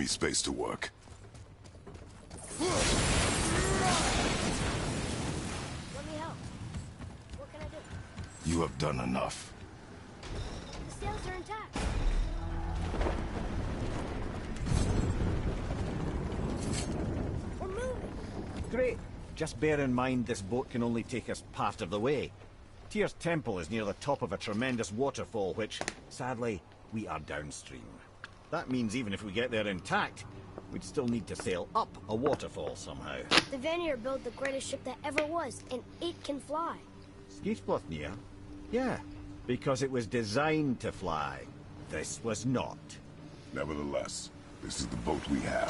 space to work. Let me help. What can I do? You have done enough. The sails are intact. We're moving. Great. Just bear in mind this boat can only take us part of the way. Tyr's temple is near the top of a tremendous waterfall which, sadly, we are downstream. That means even if we get there intact, we'd still need to sail up a waterfall somehow. The Vanir built the greatest ship that ever was, and it can fly. Skidbladnir? Yeah, because it was designed to fly. This was not. Nevertheless, this is the boat we have.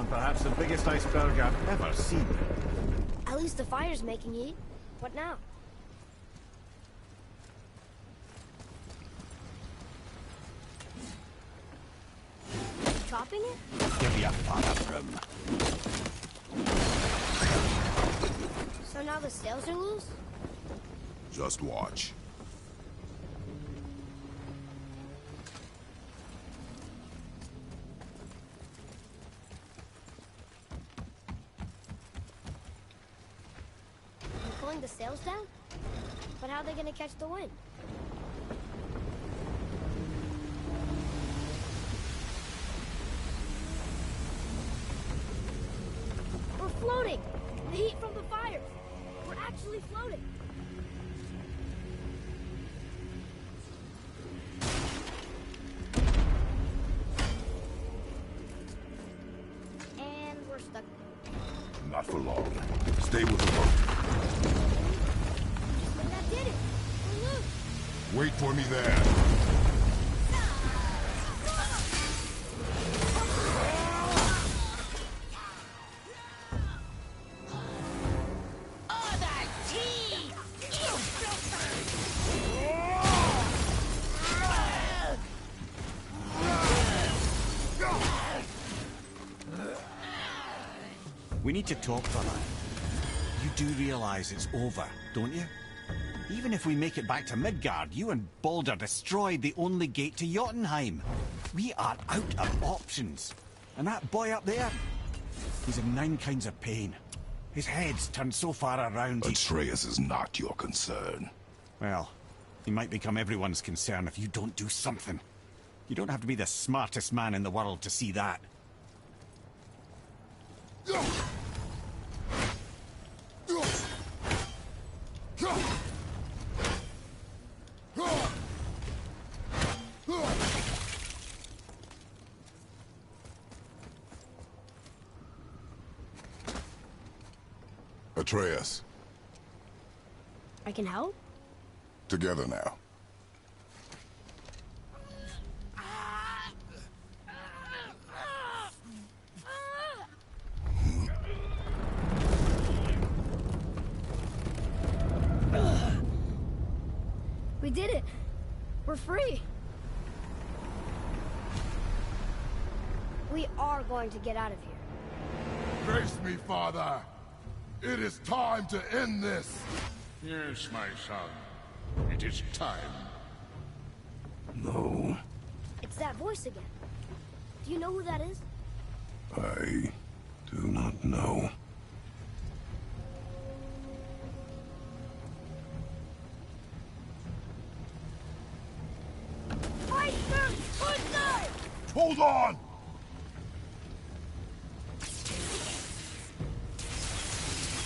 Perhaps the biggest iceberg I've ever seen. At least the fire's making heat. What now? Chopping it? Give me a fire room. So now the sails are loose? Just watch. Pulling the sails down? But how are they gonna catch the wind? We're floating! The heat from the fires! We're actually floating! And we're stuck. Not for long. Stay with the boat. That did it! We're loose! Wait for me there. We need to talk, fella. You do realize it's over, don't you? Even if we make it back to Midgard, you and Baldur destroyed the only gate to Jotunheim. We are out of options. And that boy up there, he's in 9 kinds of pain. His head's turned so far around Atreus is not your concern. Well, he might become everyone's concern if you don't do something. You don't have to be the smartest man in the world to see that. Atreus, I can help? together now. We did it! We're free! We are going to get out of here. Grace me, Father. It is time to end this. Yes, my son. It is time. No, It's that voice again. Do you know who that is? I do not know. Iceberg! Footnote! Hold on!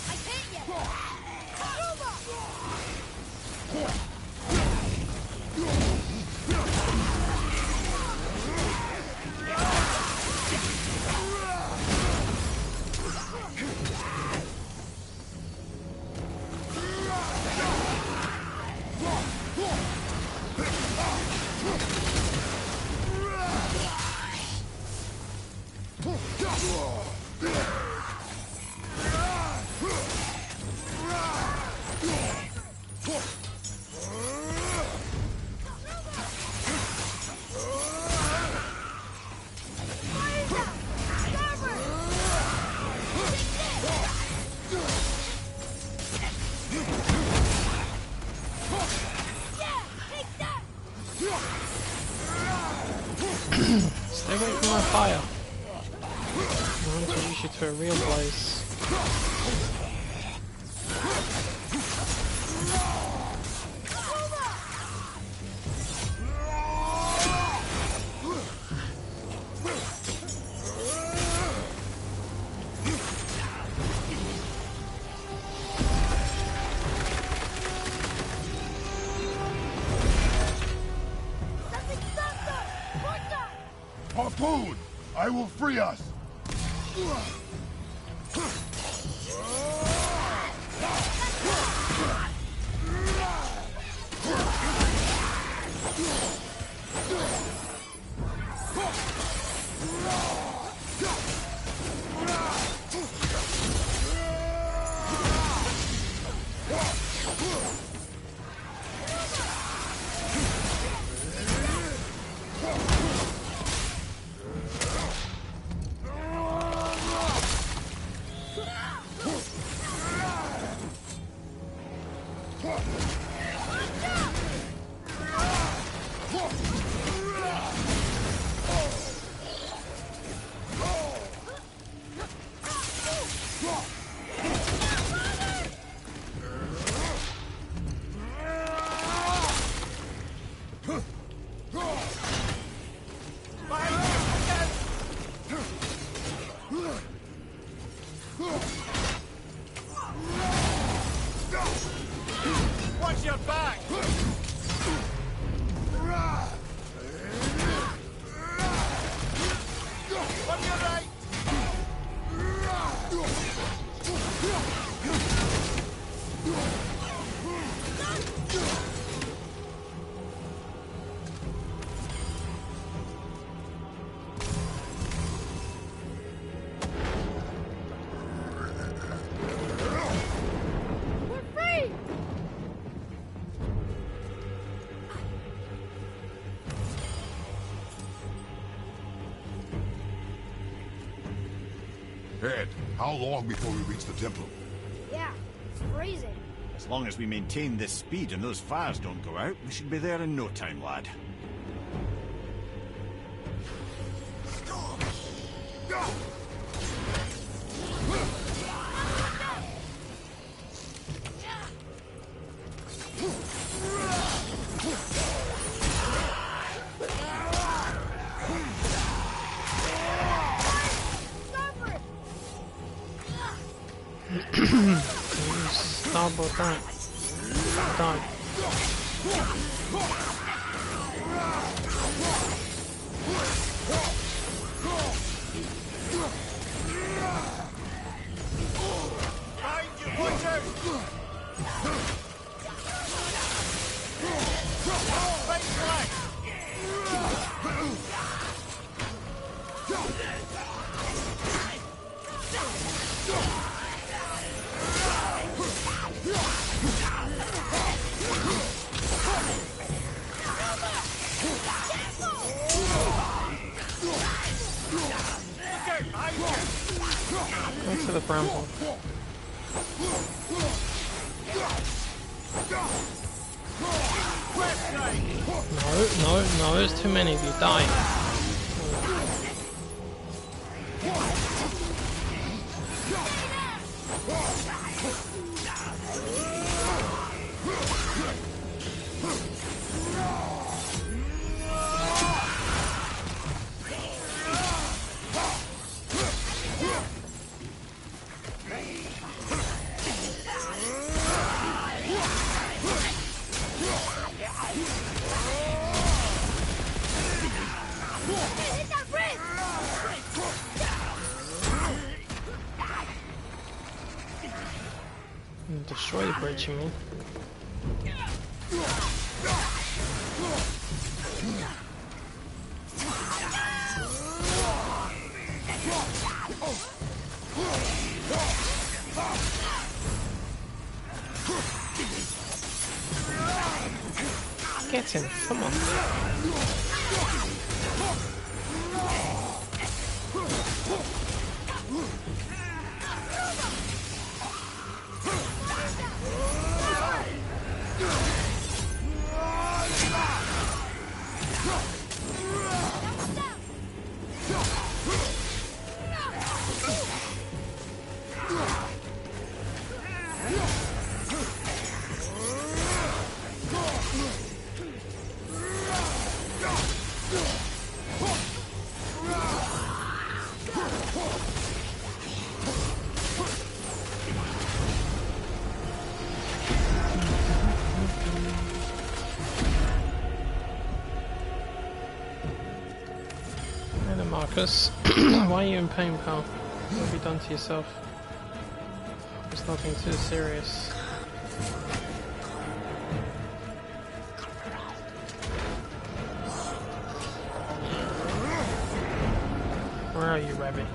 I can't yet! Karuma! fire. I want to introduce you to a real place. Harpoon! I will free us! Watch your back! On your right! We're free! Ed, how long before we reach the temple? Yeah, it's freezing. As long as we maintain this speed and those fires don't go out, we should be there in no time, lad. Starboard down. Down. Behind you, watch out! Right flag! Go to the bramble. No, there's too many of you. Die. Hit that bridge! Destroy the bridge, you mean? Get him, come on. Marcus. Why are you in pain, pal? What have you done to yourself? It's nothing too serious. Where are you, Rabbit?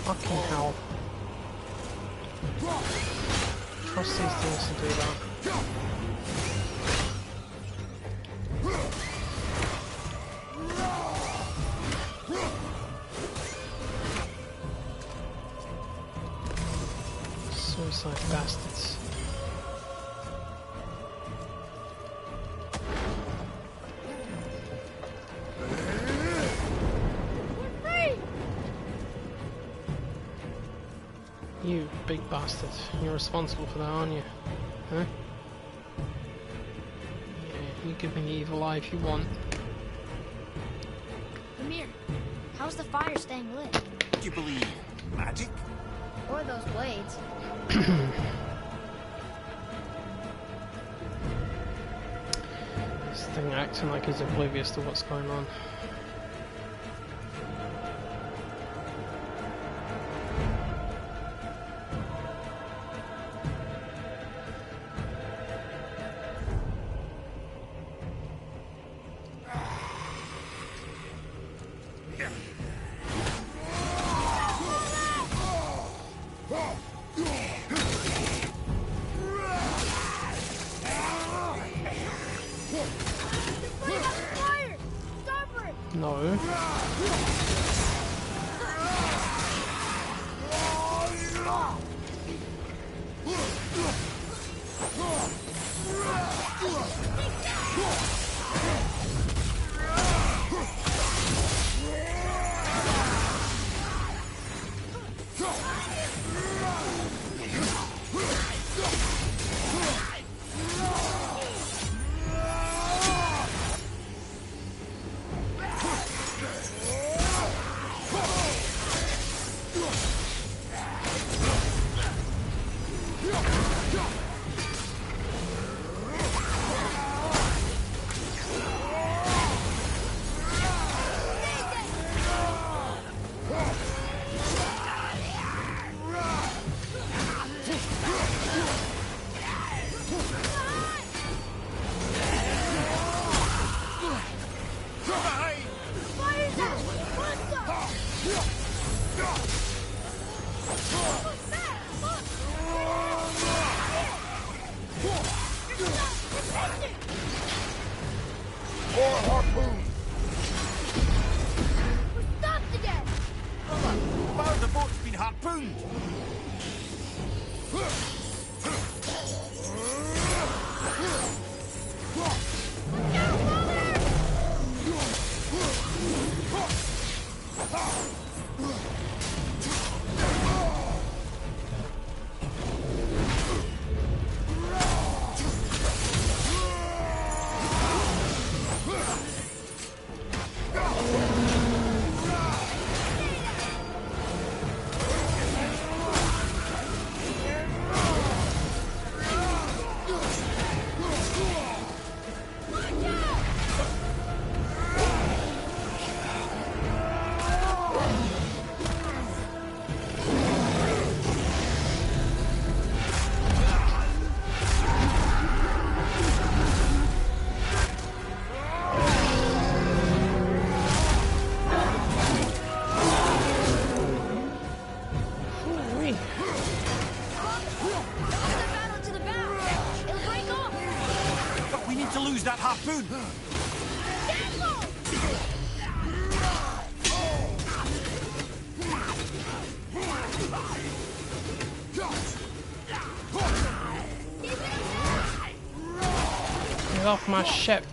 Fucking hell. Trust these things to do that. Suicide bastards. You big bastard. You're responsible for that, aren't you? Huh? Yeah, you give me the evil eye if you want. Amir, how's the fire staying lit? Do you believe magic? Or those blades? This thing acting like he's oblivious to what's going on. No. That harpoon! Get off my ship!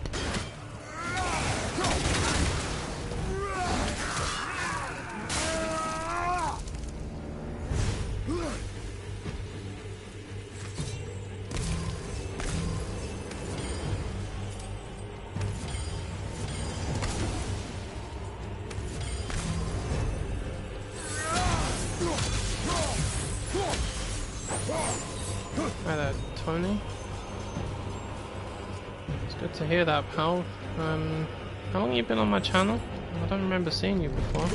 Good to hear that, pal. How long have you been on my channel? I don't remember seeing you before.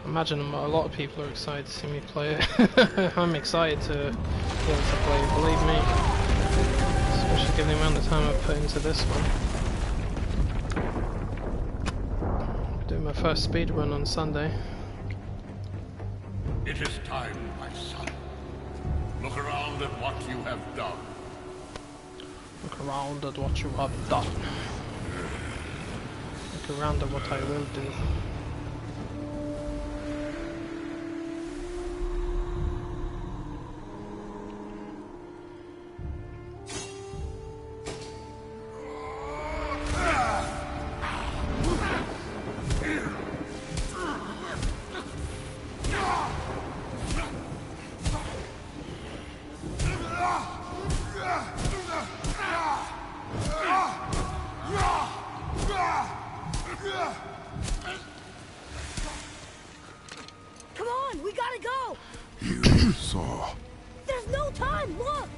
I imagine a lot of people are excited to see me play it. I'm excited to be able to play it, believe me. Especially given the amount of time I've put into this one. I'm doing my first speed run on Sunday. It is time, my son. Look around at what you have done. Look around at what you have done. Look around at what I will do. Come on, we gotta go! You saw. There's no time, look!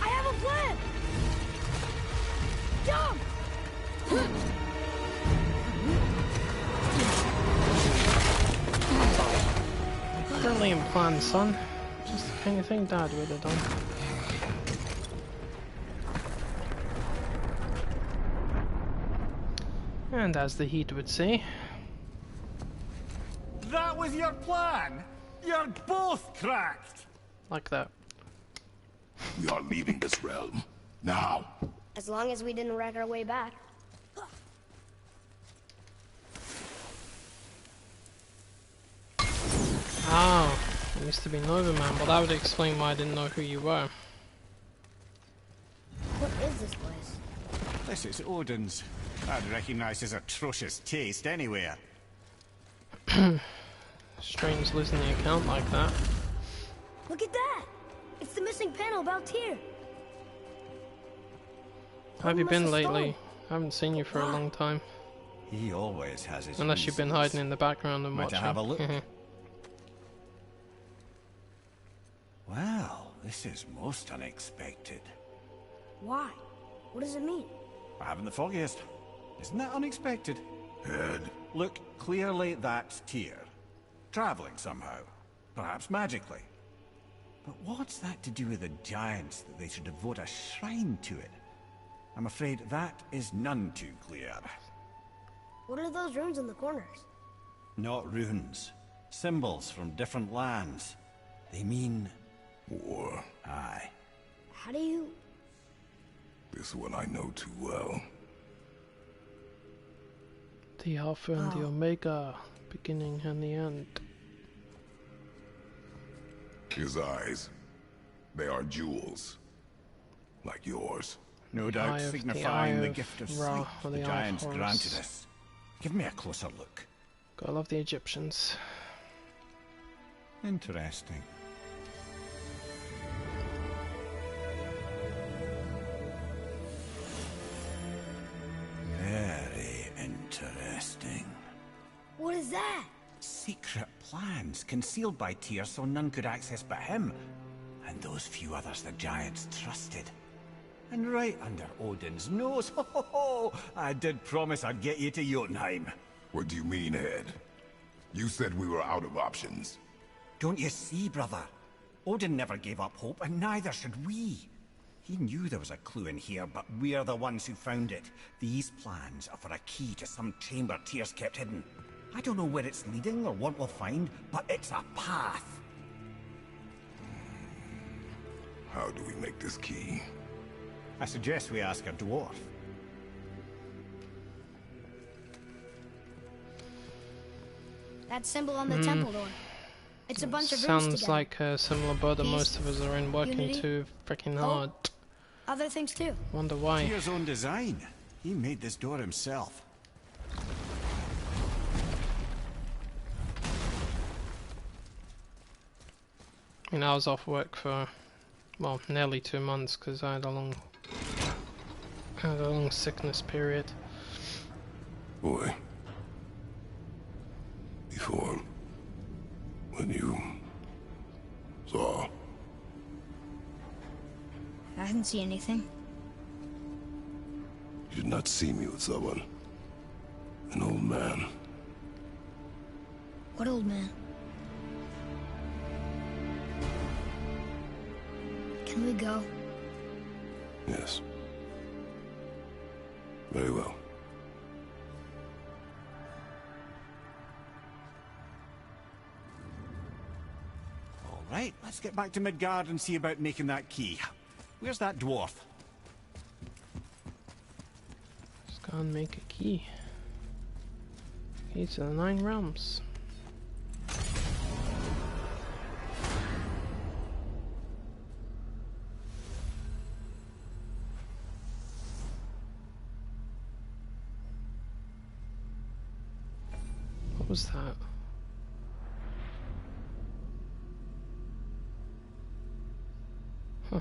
I have a plan! Jump! Brilliant plan, son. Just the kind of thing Dad would have done. And as the Heat would say, That was your plan? You're both cracked! like that. We are leaving this realm. Now. As long as we didn't wreck our way back. Oh, I used to be Nova Man. Well, that would explain why I didn't know who you were. What is this place? This is Odin's. I'd recognise his atrocious taste anywhere. Strange losing the account like that. Look at that! It's the missing panel about Tyr. How have you been must have lately? stolen. I haven't seen you for a long time. He always has his Unless you've been reasons. hiding in the background and Might watching. I have a look? Well, this is most unexpected. Why? What does it mean? I haven't the foggiest. Isn't that unexpected? Head. Look, clearly that's Tyr. Travelling somehow. Perhaps magically. But what's that to do with the giants that they should devote a shrine to it? I'm afraid that is none too clear. What are those runes in the corners? Not runes. Symbols from different lands. They mean... War. Aye. How do you... This one I know too well. The Alpha and the Omega, beginning and the end. His eyes. They are jewels. Like yours. No Eye doubt of- signifying eye the of gift of Ra, sleep or the the eye of giants Horus. granted us. Give me a closer look. Gotta love the Egyptians. Interesting. Very interesting. What is that? Secret plans concealed by Tyr so none could access but him. And those few others the giants trusted. And right under Odin's nose, ho ho ho! I did promise I'd get you to Jotunheim. What do you mean, Head? You said we were out of options. Don't you see, brother? Odin never gave up hope, and neither should we. He knew there was a clue in here, but we're the ones who found it. These plans are for a key to some chamber Tyr's kept hidden. I don't know where it's leading or what we'll find, but it's a path. How do we make this key? I suggest we ask a dwarf. That symbol on the temple door. It's a bunch of runes Sounds together. like a similar boat that Peace, most of us are in, working unity, too freaking hope. hard. Other things too. Wonder why. Tyr's own design. He made this door himself. I mean, I was off work for Well, nearly 2 months because I had a long sickness period. Boy. Before, when you saw, I didn't see anything. you did not see me with someone. An old man. What old man? Can we go? Yes. Very well. All right, let's get back to Midgard and see about making that key. Where's that dwarf? Just go and make a key. Key to the 9 realms. What was that? Huh.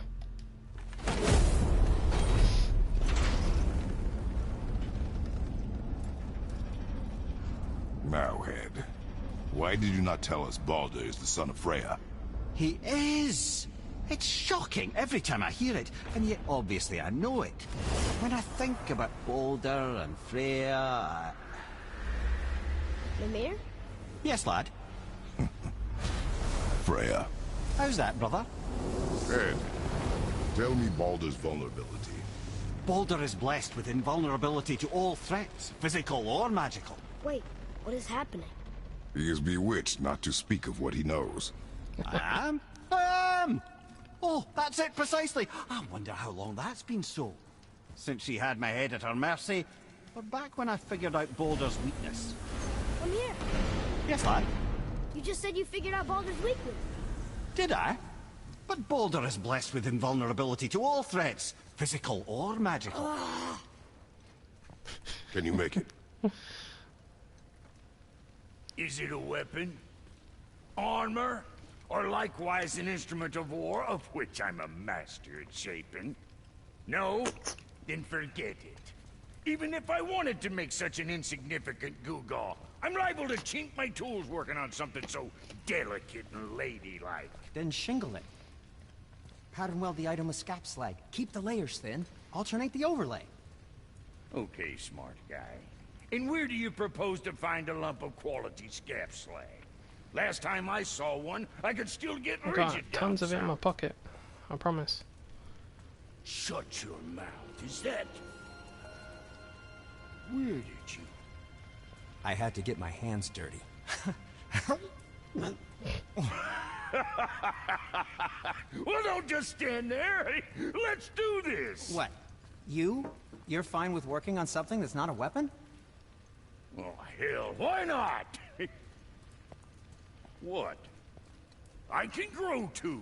Marrowhead, why did you not tell us Baldur is the son of Freya? He is! It's shocking every time I hear it, and yet obviously I know it. When I think about Baldur and Freya... Mimir? Yes, lad? Freya. How's that, brother? Ed, tell me Baldur's vulnerability. Baldur is blessed with invulnerability to all threats, physical or magical. Wait, what is happening? He is bewitched not to speak of what he knows. I am? I am! Oh, that's it precisely. I wonder how long that's been so. Since she had my head at her mercy, or back when I figured out Baldur's weakness. I'm here. Yes, lad? You just said you figured out Baldur's weakness. Did I? But Baldur is blessed with invulnerability to all threats, physical or magical. Can you make it? Is it a weapon? Armor? Or likewise an instrument of war, of which I'm a master at shaping? No? Then forget it. Even if I wanted to make such an insignificant gewgaw, I'm liable to chink my tools working on something so delicate and ladylike. Then shingle it. Pattern weld the item with scap slag. Keep the layers thin. Alternate the overlay. Okay, smart guy. And where do you propose to find a lump of quality scap slag? Last time I saw one, I could still get I've rigid got tons of it in my south. pocket. I promise. Shut your mouth. Is that... Where did you... I had to get my hands dirty. Well, don't just stand there. Let's do this. What? You're fine with working on something that's not a weapon? Oh, hell, why not? What? I can grow too.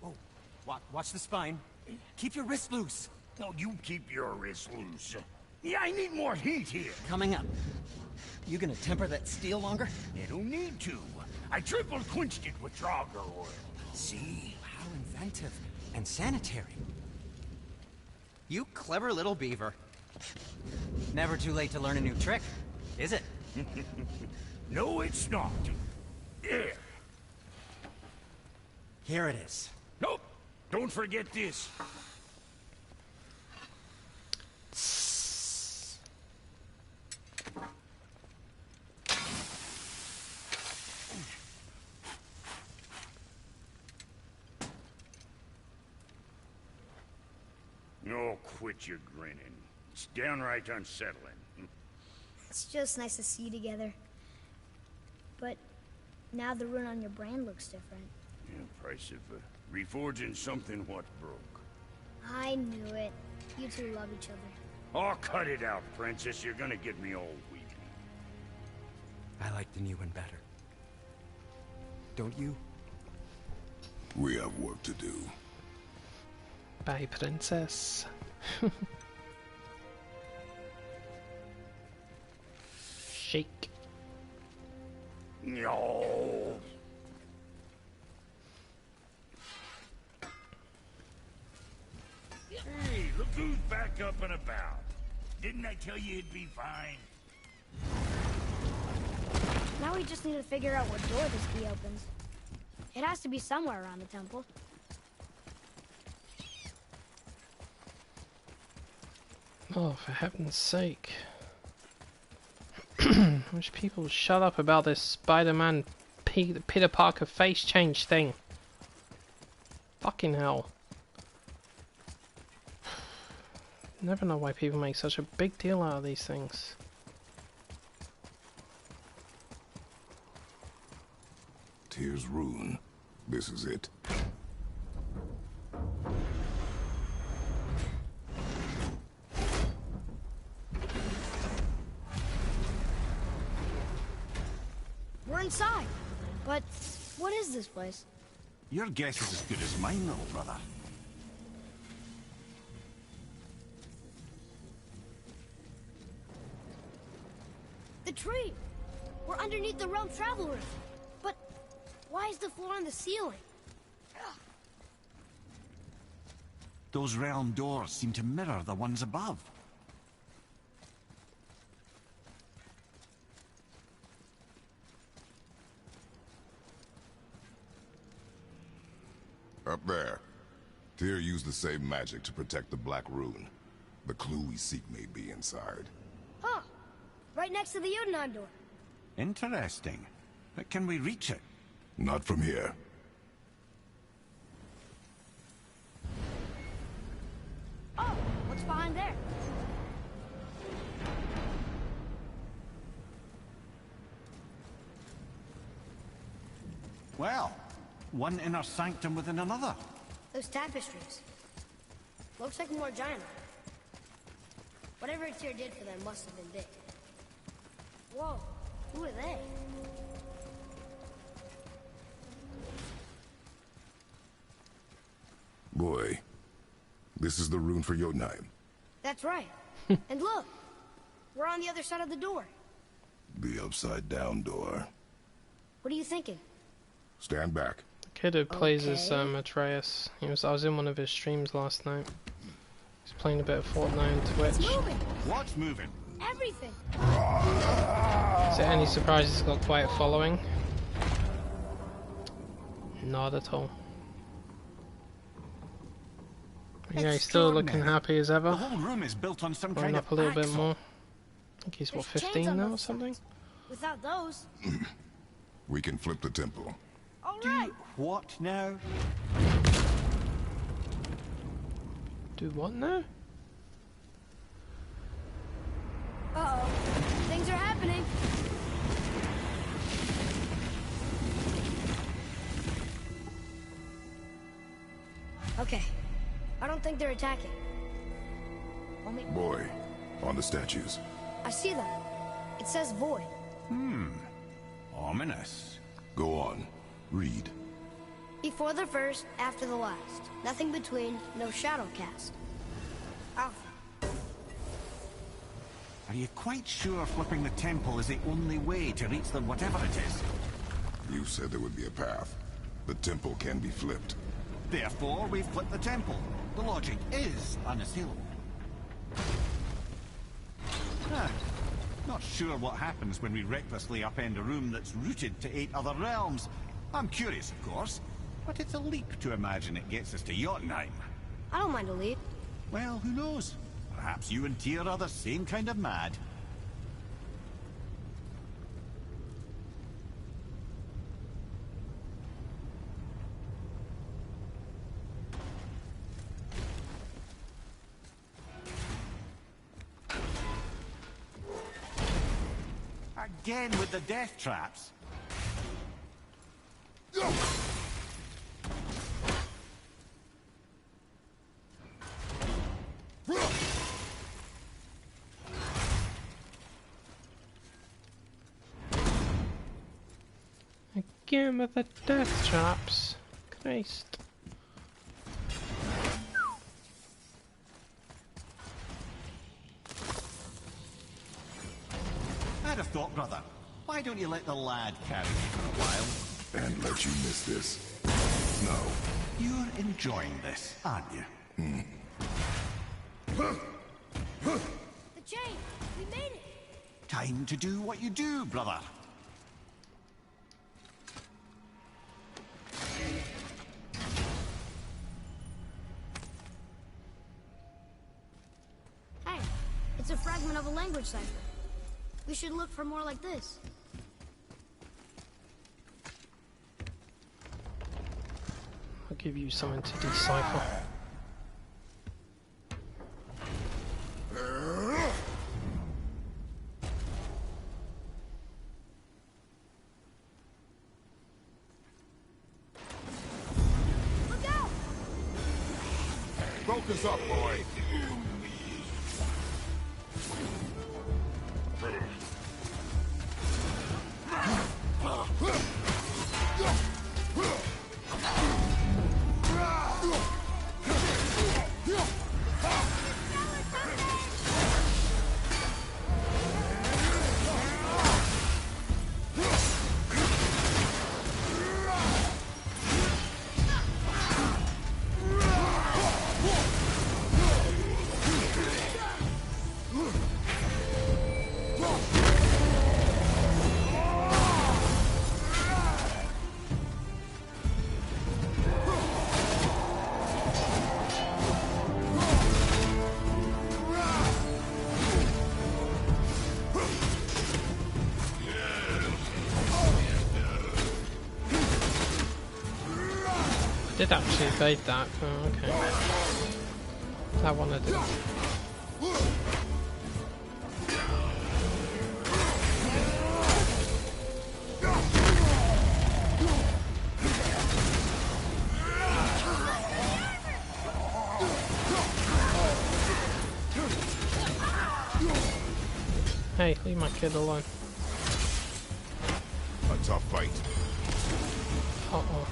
Oh, watch the spine. Keep your wrist loose. No, you keep your wrist loose. Yeah, I need more heat here. Coming up. You gonna temper that steel longer? You don't need to. I triple quenched it with Draugr oil. See? How inventive. And sanitary. You clever little beaver. Never too late to learn a new trick, is it? No, it's not. There. Here it is. Nope. Don't forget this. Oh, quit your grinning. It's downright unsettling. It's just nice to see you together. But now the rune on your brand looks different. Yeah, price of reforging something what broke. I knew it. You two love each other. Oh, cut it out, princess. You're gonna get me all weepy. I like the new one better. Don't you? We have work to do. Bye, princess. Shake. No. who's back up and about. Didn't I tell you it'd be fine? Now we just need to figure out what door this key opens. It has to be somewhere around the temple. Oh, for heaven's sake. Wish people would shut up about this Spider-Man Peter Parker face change thing. Fucking hell. Never know why people make such a big deal out of these things. Tyr's rune. This is it. We're inside. But what is this place? Your guess is as good as mine, little brother. The tree! We're underneath the realm travel room. But why is the floor on the ceiling? Those realm doors seem to mirror the ones above. Up there. Tyr used the same magic to protect the Black Rune. The clue we seek may be inside. Huh. Right next to the Jotunheim door. Interesting. But can we reach it? Not from here. Oh, what's behind there? Well, one inner sanctum within another. Those tapestries. Looks like more giant. Whatever Tyr did for them must have been big. Whoa, who are they? Boy, this is the rune for Jotunheim. That's right. And look, we're on the other side of the door. The upside-down door. What are you thinking? Stand back. The kid who plays as Okay. Atreus. I was in one of his streams last night. He's playing a bit of Fortnite on It's Twitch. moving! What's moving? Everything! Is it any surprise he's got quite a following? Not at all. Yeah, he's still looking happy as The ever. whole room is built on some Going kind up of a little bit axle. more. I think he's what, There's chains 15 on now or both something? sides. Without those. We can flip the temple. All Do right. what now? Do what now? Uh-oh. Things are happening. Okay. I don't think they're attacking. Only Boy, on the statues. I see them. It says void. Ominous. Go on. Read. Before the first, after the last. Nothing between, no shadow cast. Alpha. Are you quite sure flipping the temple is the only way to reach the whatever it is? You said there would be a path. The temple can be flipped. Therefore, we flip the temple. The logic is unassailable. Not sure what happens when we recklessly upend a room that's rooted to 8 other realms. I'm curious, of course, but it's a leap to imagine it gets us to Jotunheim. I don't mind a lead. Well, who knows? Perhaps you and Tyr are the same kind of mad. Again with the death traps. Again with the death traps. Christ. I'd have thought, brother, why don't you let the lad carry you for a while? And let you miss this. No. You're enjoying this, aren't you? The chain! We made it! Time to do what you do, brother. Hey, it's a fragment of a language cipher. We should look for more like this. I'll give you something to decipher. Look out! Focus up, boy. I did actually evade that. Oh, okay. That one I did. Hey, leave my kid alone. A tough fight. Uh-oh.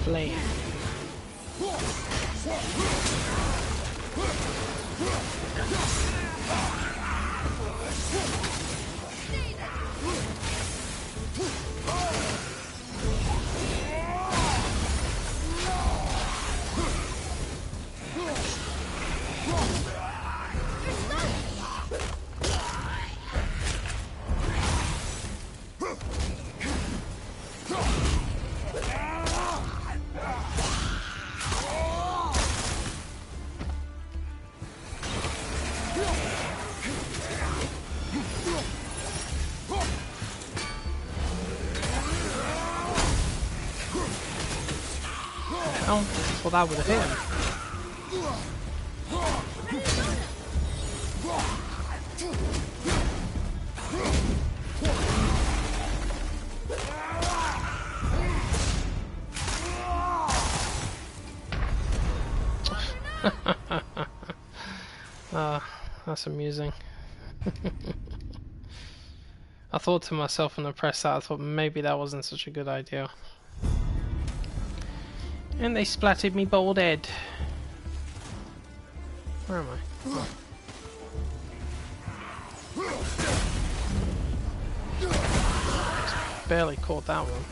Flame. Oh, well that would have hit him. That's amusing. I thought to myself when I pressed that, I thought maybe that wasn't such a good idea. And they splattered me bald head. Where am I? Oh. Barely caught that one.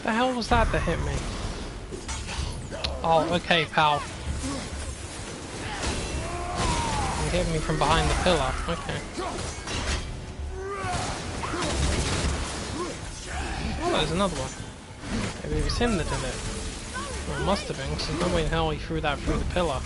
The hell was that hit me? Oh, okay, pal. You hit me from behind the pillar. Okay. Oh, there's another one. Maybe it was him that did it. Well, it must have been, because there's no way in hell he threw that through the pillar.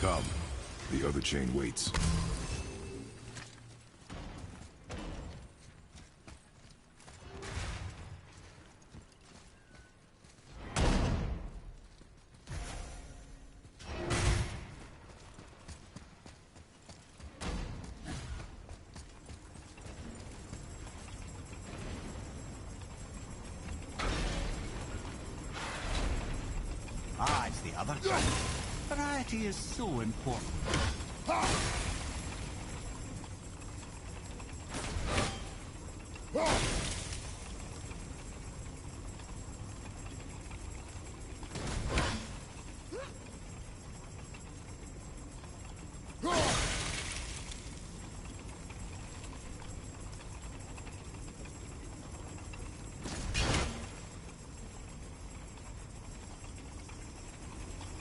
Come. The other chain waits. Ah, it's the other. Variety is so important.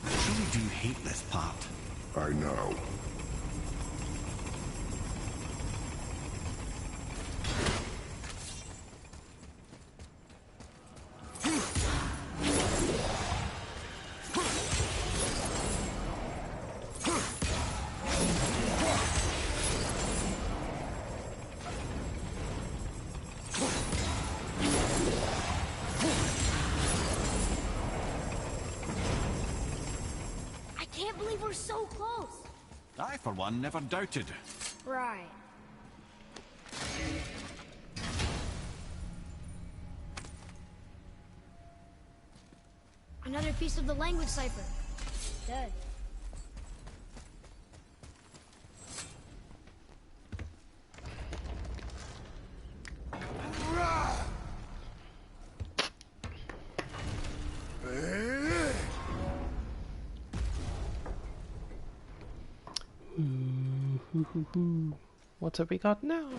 I do hate this part. I know. We're so close. I, for one, never doubted. Right. Another piece of the language cipher. Dead. What have we got now?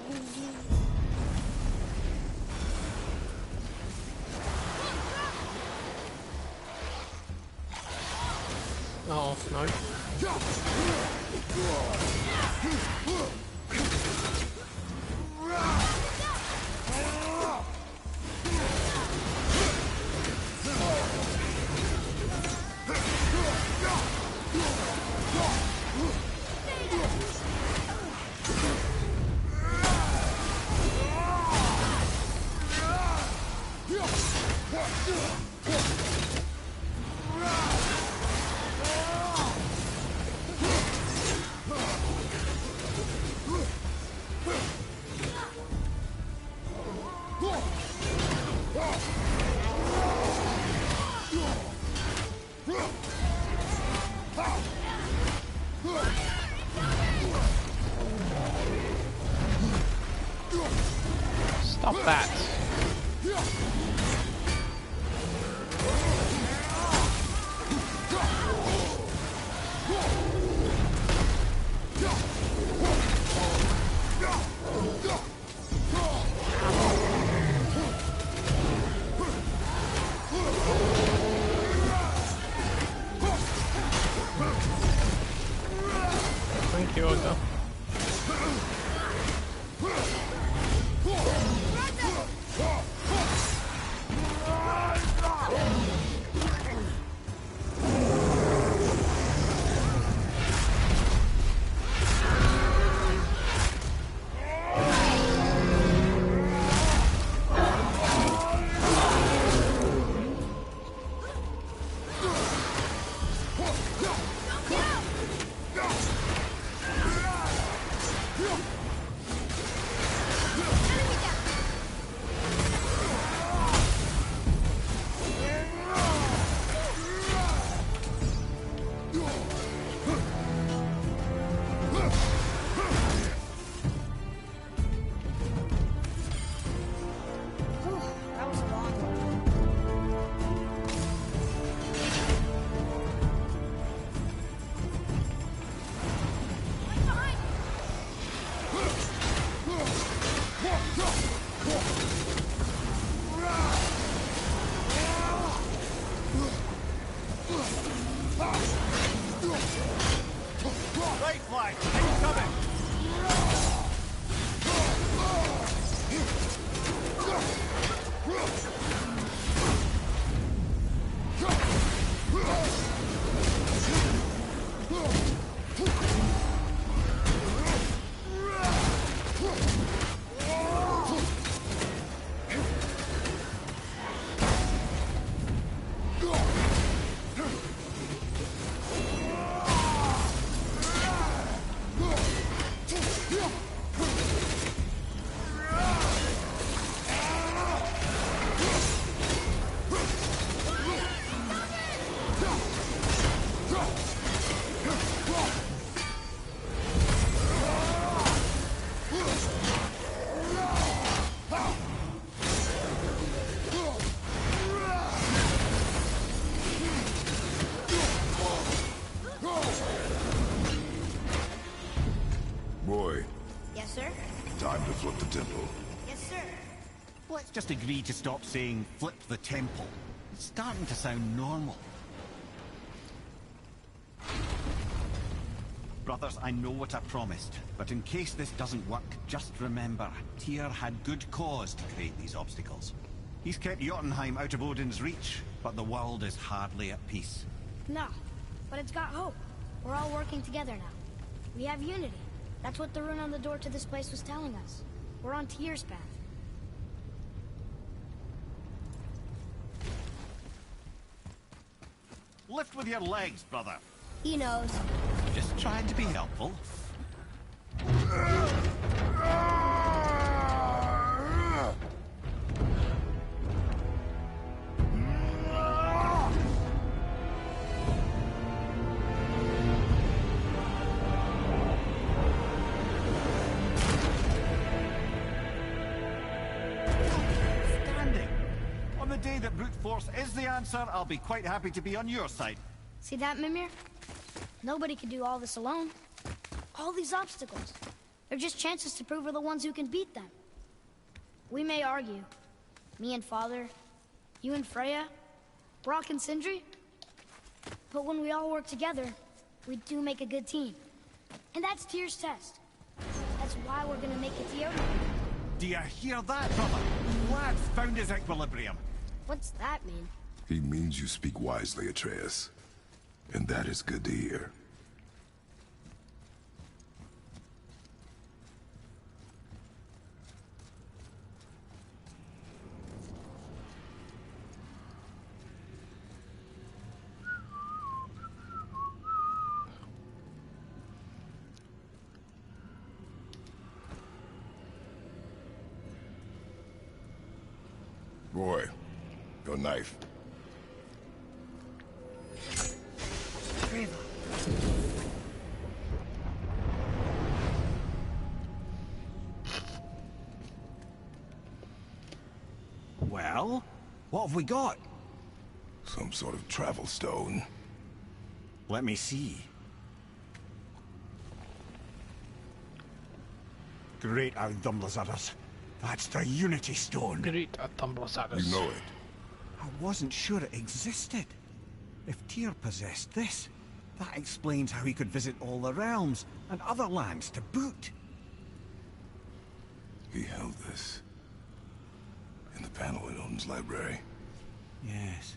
Oh, no. that. Thank you, Olga. That was a long one. Right flank, incoming! Boy, Yes, sir? time to flip the temple. Yes, sir. Let's just agree to stop saying flip the temple. It's starting to sound normal. Brothers, I know what I promised, but in case this doesn't work, just remember, Tyr had good cause to create these obstacles. He's kept Jotunheim out of Odin's reach, but the world is hardly at peace. No, but it's got hope. We're all working together now. We have unity. That's what the rune on the door to this place was telling us. We're on Tyr's path. Lift with your legs, brother. He knows. Just trying to be helpful. Standing. On the day that brute force is the answer, I'll be quite happy to be on your side. See that, Mimir? Nobody can do all this alone. All these obstacles. They're just chances to prove we're the ones who can beat them. We may argue. Me and Father, you and Freya, Brock and Sindri. But when we all work together, we do make a good team. And that's Tyr's test. That's why we're gonna make it to Jotunheim. Do you hear that, brother? Lad's found his equilibrium. What's that mean? He means you speak wisely, Atreus. And that is good to hear. Boy, your knife. Well, what have we got? Some sort of travel stone. Let me see. Great Outdumblers. That's the Unity Stone. Great Atamblasaurus. You know it. I wasn't sure it existed. If Tyr possessed this, that explains how he could visit all the realms and other lands to boot. He held this in the panel in Odin's library. Yes.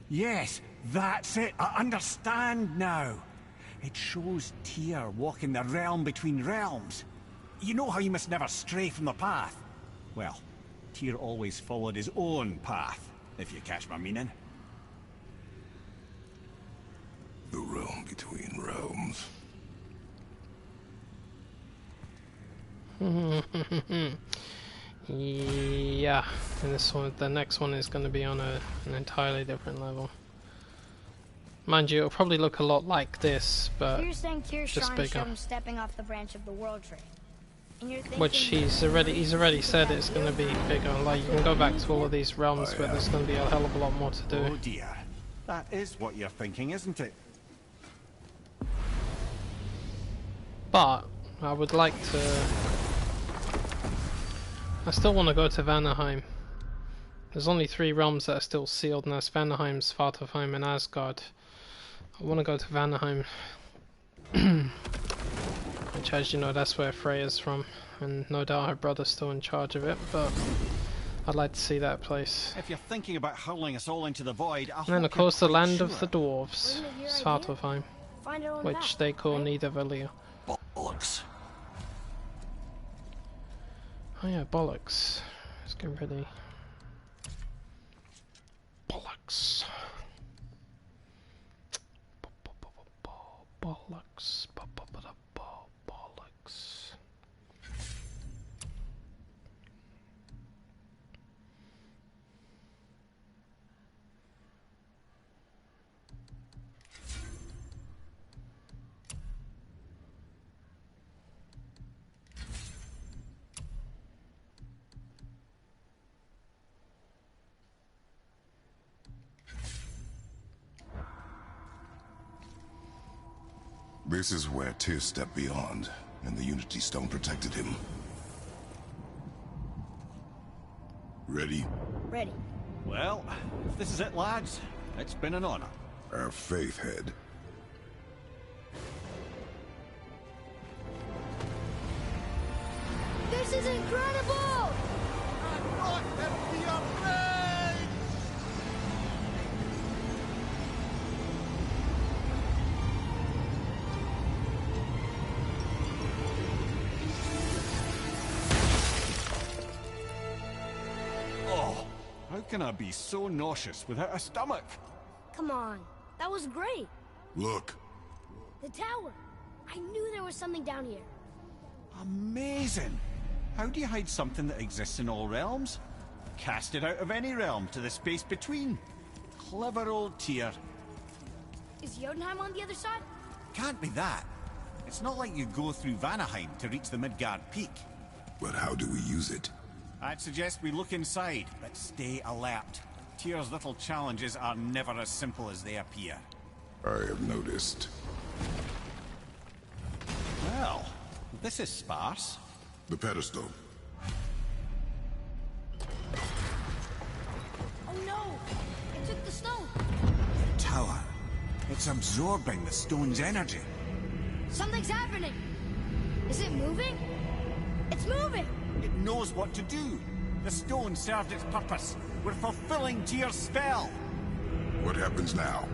Yes, that's it. I understand now. It shows Tyr walking the realm between realms. You know how you must never stray from the path? Well, Tyr always followed his own path, if you catch my meaning. The realm between realms. Yeah, and this one, the next one is going to be on an entirely different level. Mind you, it'll probably look a lot like this, but You're saying Tyr's just shrine bigger. showed him stepping off the branch of the world tree. And you're thinking which he's already said it's going to be bigger. Like, you can go back to all of these realms, but there's going to be a hell of a lot more to do. Oh dear. That is what you're thinking, isn't it? But I would like to. I still want to go to Vanaheim. There's only 3 realms that are still sealed, and that's Vanaheim, Svartalfheim, and Asgard. I want to go to Vanaheim. Which, as you know, that's where Freya's from, and no doubt her brother's still in charge of it, but I'd like to see that place. If you're thinking about hurling us all into the void, I And then, of hope you're course, the quite land sure. of the dwarves, Wasn't it your idea? Svartalfheim, find it on which that, they call right? Nidavellir. Bollocks. Oh yeah, bollocks. Let's get ready. Bollocks. Bollocks. Bollocks. This is where Tyr stepped beyond, and the Unity Stone protected him. Ready? Ready. Well, if this is it, lads, it's been an honor. Our faith head. This is incredible! Oh, how can I be so nauseous without a stomach? Come on, that was great. Look. The tower. I knew there was something down here. Amazing! How do you hide something that exists in all realms? Cast it out of any realm to the space between. Clever old Tyr. Is Jotunheim on the other side? Can't be that. It's not like you go through Vanaheim to reach the Midgard peak. But how do we use it? I'd suggest we look inside, but stay alert. Tyr's little challenges are never as simple as they appear. I have noticed. Well, this is sparse. The pedestal. Oh no! It took the stone! The tower. It's absorbing the stone's energy. Something's happening! Is it moving? It's moving! It knows what to do. The stone served its purpose. We're fulfilling Tyr's spell. What happens now?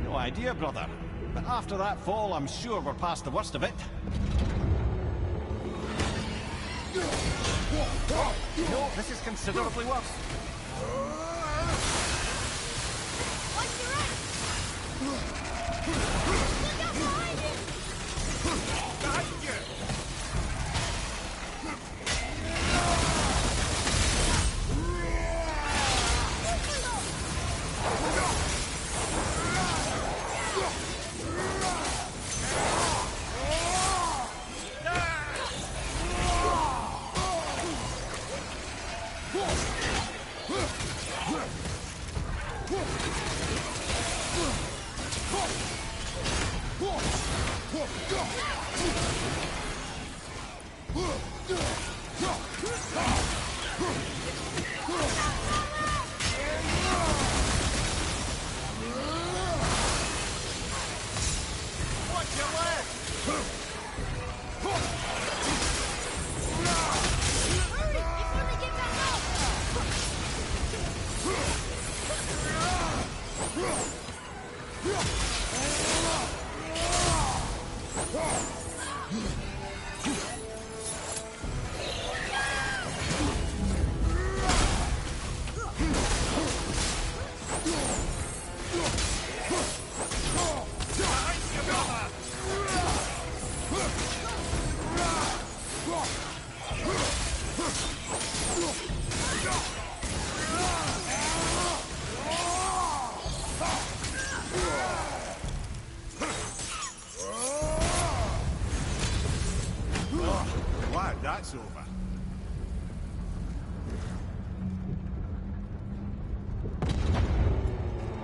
No idea, brother. But after that fall, I'm sure we're past the worst of it. No, this is considerably worse. Watch your right! Look out behind you! Behind you! Glad that's over.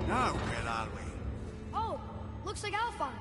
Now, where are we? Oh, looks like Alphon.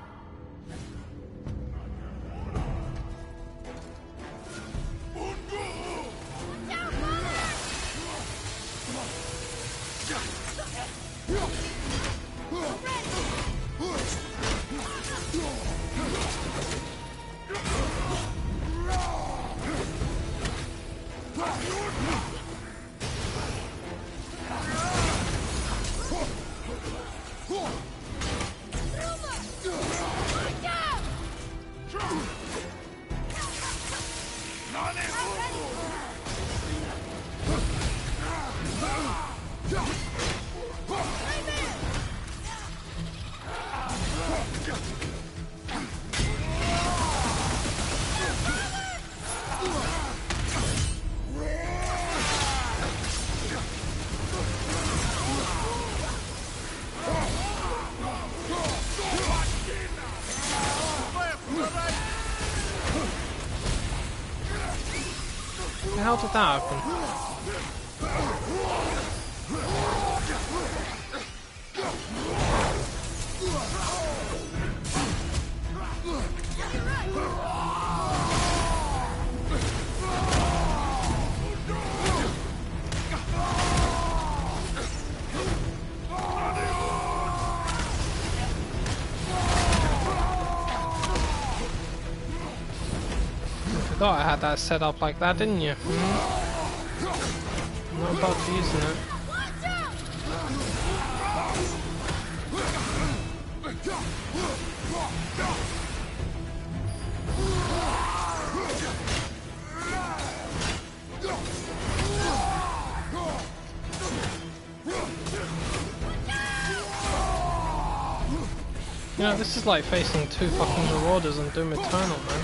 How did that happen? Thought I had that set up like that, didn't you? Not about using it. You know, this is like facing two fucking Marauders on Doom Eternal, man.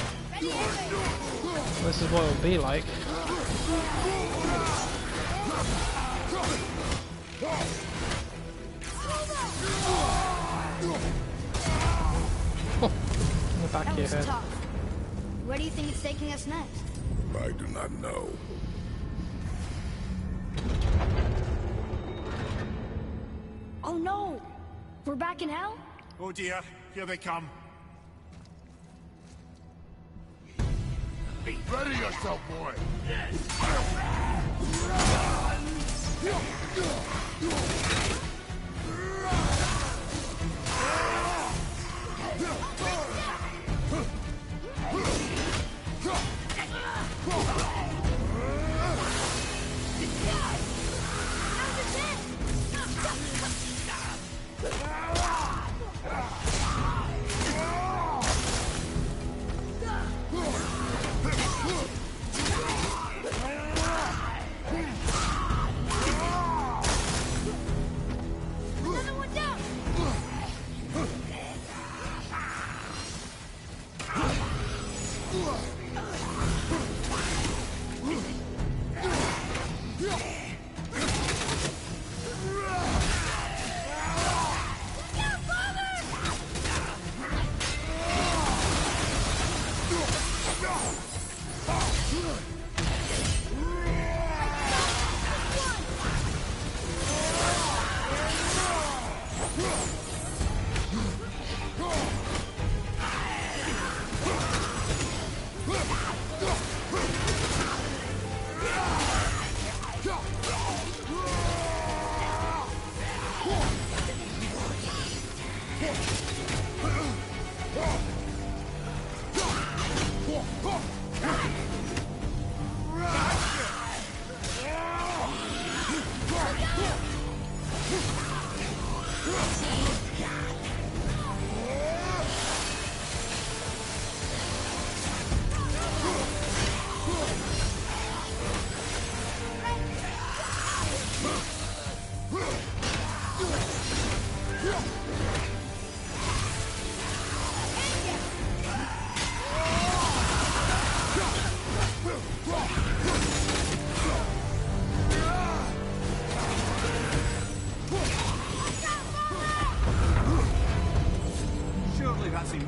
This is what it'll be like. Oh, in the back of your head. Tough. Where do you think it's taking us next? I do not know. Oh no! We're back in hell? Oh dear, here they come. Ready yourself, boy.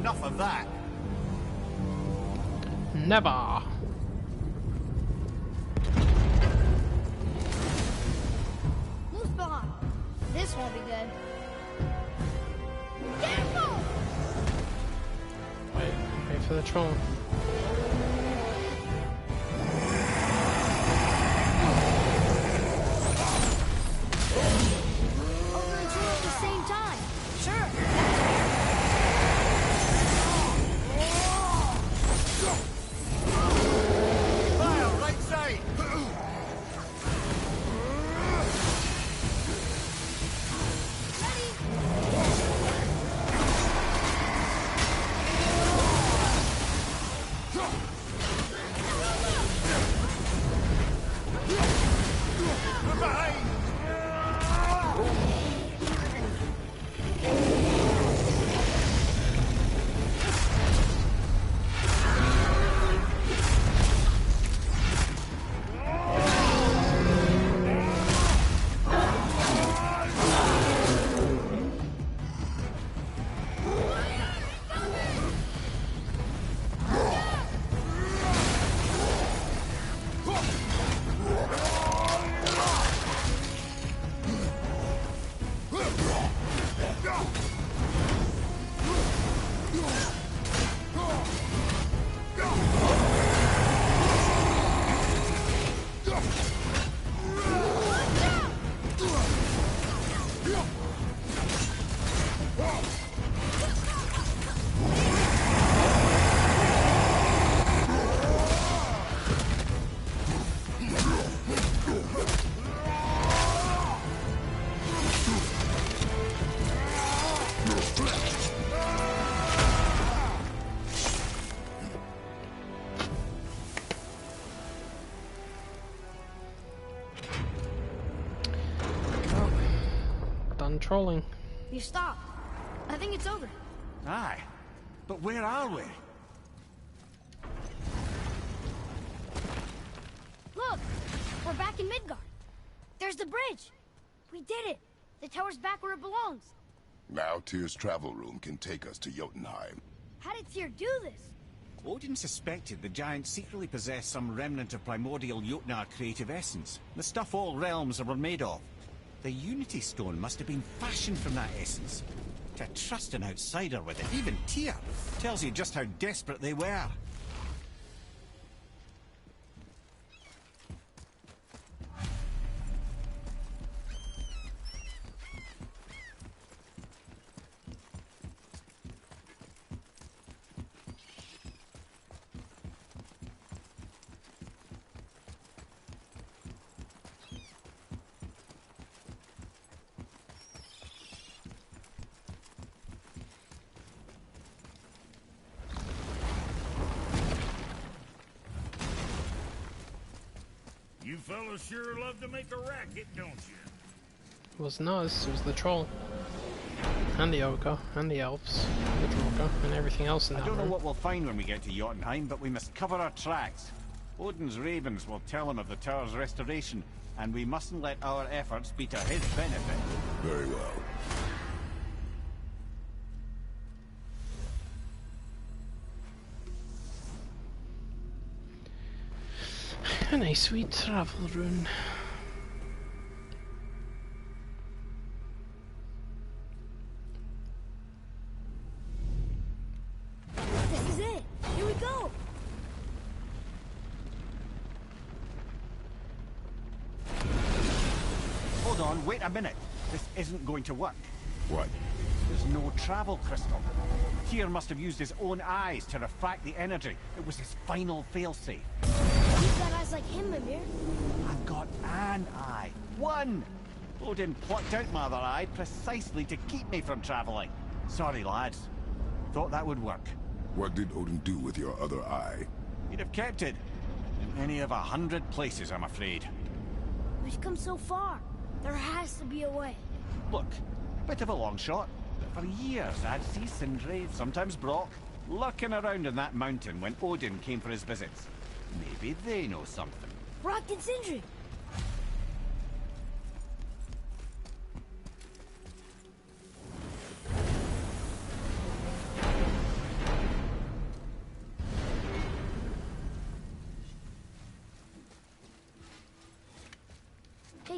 enough of that. Never. Muspelheim. This won't be good. Careful! Wait for the troll. Over and through at the same time. Sure. Fire, right side! Trolling. You stopped. I think it's over. Aye. But where are we? Look! We're back in Midgard. There's the bridge. We did it. The tower's back where it belongs. Now Tyr's travel room can take us to Jotunheim. How did Tyr do this? Odin suspected the giants secretly possessed some remnant of primordial Jotnar creative essence, the stuff all realms were made of. The Unity Stone must have been fashioned from that essence. To trust an outsider with it, even Tyr, tells you just how desperate they were. You fellas sure love to make a racket, don't you? It wasn't us, it was the troll. And the ogre, and the elves, the Droga, and everything else in that I don't know room. what we'll find when we get to Jotunheim, but we must cover our tracks. Odin's ravens will tell him of the tower's restoration, and we mustn't let our efforts be to his benefit. Very well. A nice sweet travel rune. This is it. Here we go. Hold on, wait a minute. This isn't going to work. What? There's no travel crystal. Tyr must have used his own eyes to refract the energy. It was his final failsafe. You've got eyes like him, Mimir. I've got an eye. One! Odin plucked out my other eye precisely to keep me from travelling. Sorry, lads. Thought that would work. What did Odin do with your other eye? He'd have kept it. In any of 100 places, I'm afraid. We've come so far. There has to be a way. Look, bit of a long shot, but for years I'd see Sindri, sometimes Brock, lurking around in that mountain when Odin came for his visits. Maybe they know something. Brock and Sindri.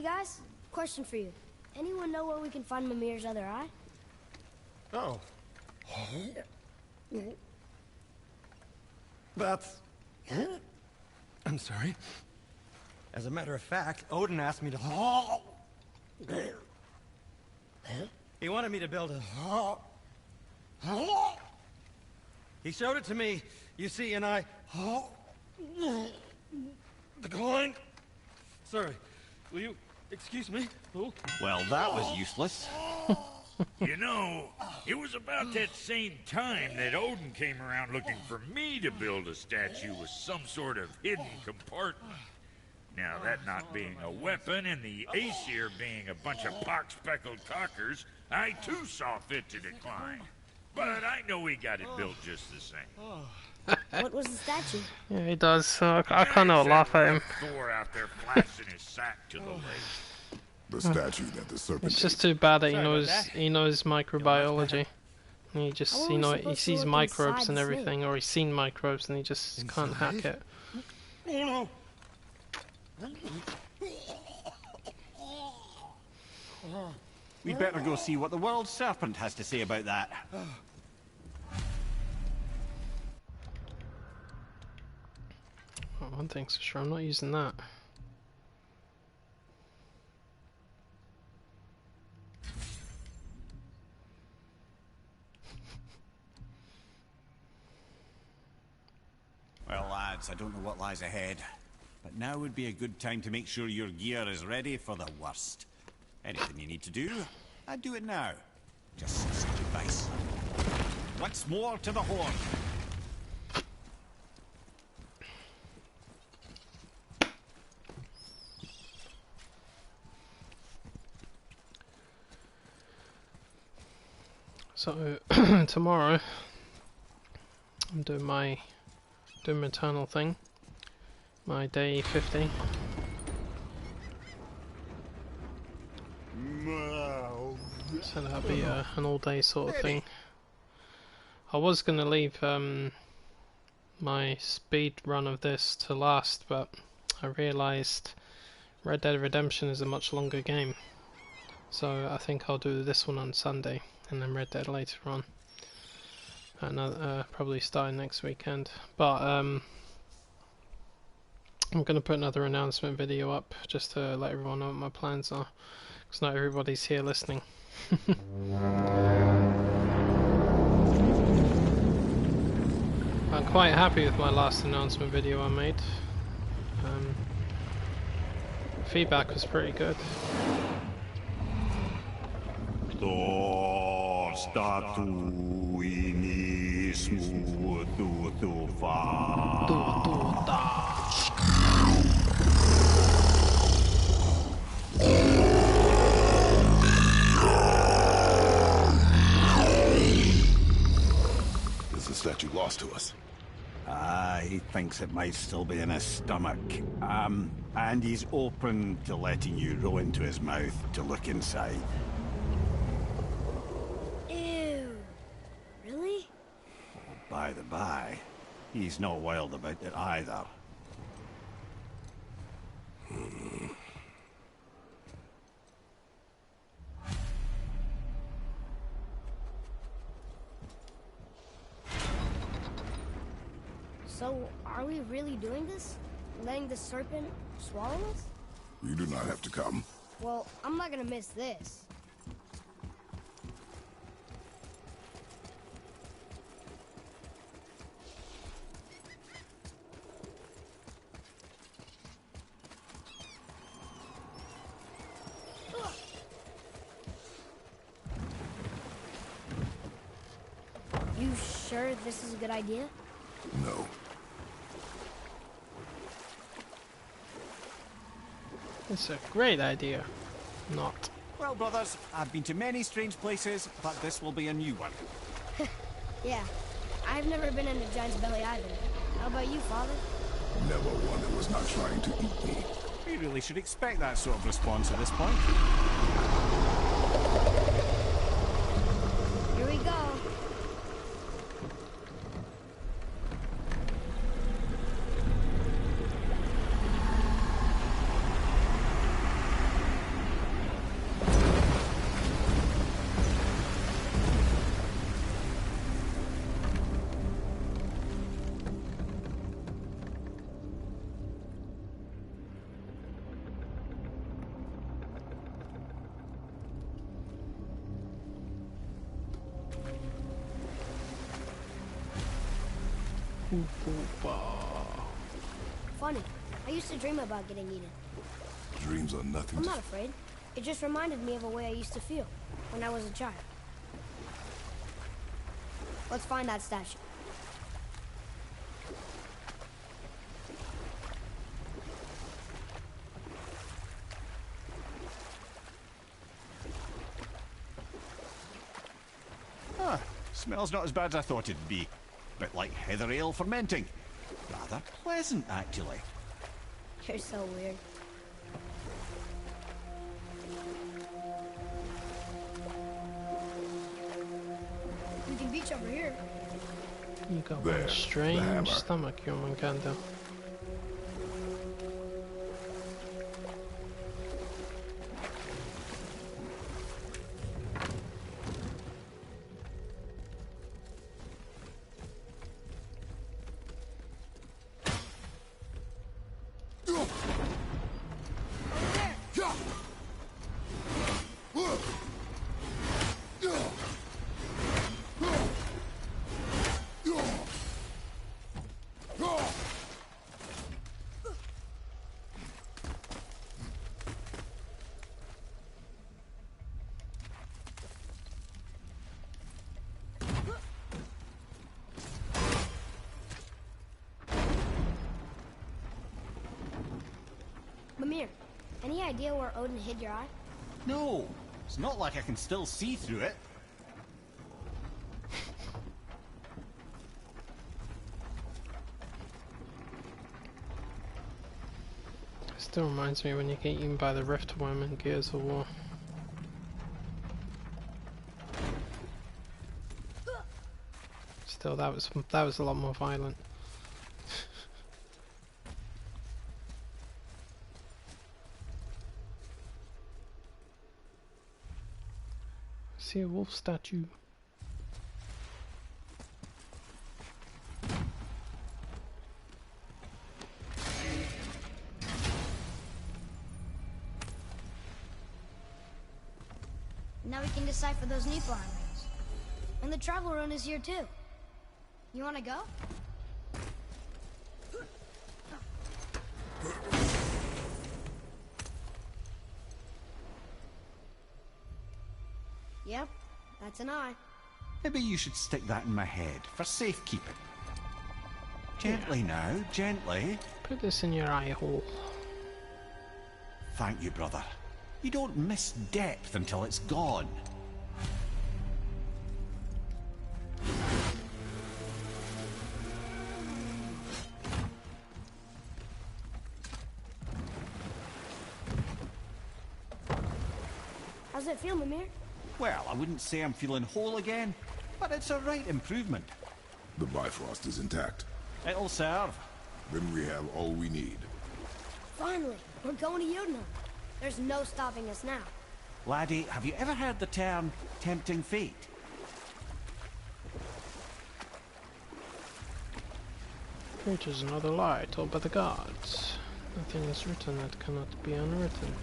Hey guys, question for you. Anyone know where we can find Mimir's other eye? Oh. That's... I'm sorry. As a matter of fact, Odin asked me to... He wanted me to build a... He showed it to me, you see, and I... Declined. Sorry. Will you excuse me? Oh. Well, that was useless. You know, it was about that same time that Odin came around looking for me to build a statue with some sort of hidden compartment. Now, that not being a weapon and the Aesir being a bunch of pock-speckled cockers, I too saw fit to decline. But I know we got it built just the same. What was the statue? Yeah, he does. So I can't not laugh at him. Thor out there flashing his sack to the lake. The statue that the serpent... It's just too bad that he knows microbiology. And he just he sees microbes and everything, or he's seen microbes and he just can't hack it. We better go see what the world serpent has to say about that. Oh, one thing's for sure, I'm not using that. Well, lads, I don't know what lies ahead, but now would be a good time to make sure your gear is ready for the worst. Anything you need to do, I'd do it now. Just some advice. Once more to the horn. So tomorrow I'm doing my eternal thing, my day 50. So that'll be an all-day sort of thing. I was gonna leave my speed run of this to last, but I realised Red Dead Redemption is a much longer game, so I think I'll do this one on Sunday and then Red Dead later on, and probably starting next weekend. But I'm gonna put another announcement video up just to let everyone know what my plans are, because not everybody's here listening. I'm quite happy with my last announcement video I made. Feedback was pretty good. Is the statue lost to us? He thinks it might still be in his stomach. And he's open to letting you row into his mouth to look inside. Ew. Really? By the by, he's not wild about it either. So, are we really doing this? Letting the serpent swallow us? You do not have to come. Well, I'm not gonna miss this. You sure this is a good idea? No. It's a great idea. Not. Well, brothers, I've been to many strange places, but this will be a new one. Yeah. I've never been in a giant's belly either. How about you, Father? Never one that was not trying to eat me. We really should expect that sort of response at this point. Here we go. Funny. I used to dream about getting eaten. Dreams are nothing I'm to... not afraid. It just reminded me of a way I used to feel when I was a child. Let's find that statue. Ah, smells not as bad as I thought it'd be. Bit like heather ale fermenting. Rather pleasant, actually. You're so weird. We can beach over here. You got There, one the strange hammer. stomach, Jormungandr. Mimir, any idea where Odin hid your eye? No, it's not like I can still see through it. Still reminds me when you get eaten by the Rift Worm in Gears of War. Still, that was a lot more violent. See a wolf statue. Now we can decipher those Niflheim runes. And the travel rune is here too. You wanna go? Yep, that's an eye. Maybe you should stick that in my head for safekeeping. Gently now, gently. Put this in your eye hole. Thank you, brother. You don't miss depth until it's gone. How's it feel, Mimir? Well, I wouldn't say I'm feeling whole again, but it's a right improvement. The Bifrost is intact. It'll serve. Then we have all we need. Finally, we're going to Jotunheim. There's no stopping us now. Laddie, have you ever heard the term tempting fate? Fate is another lie told by the gods. Nothing is written that cannot be unwritten.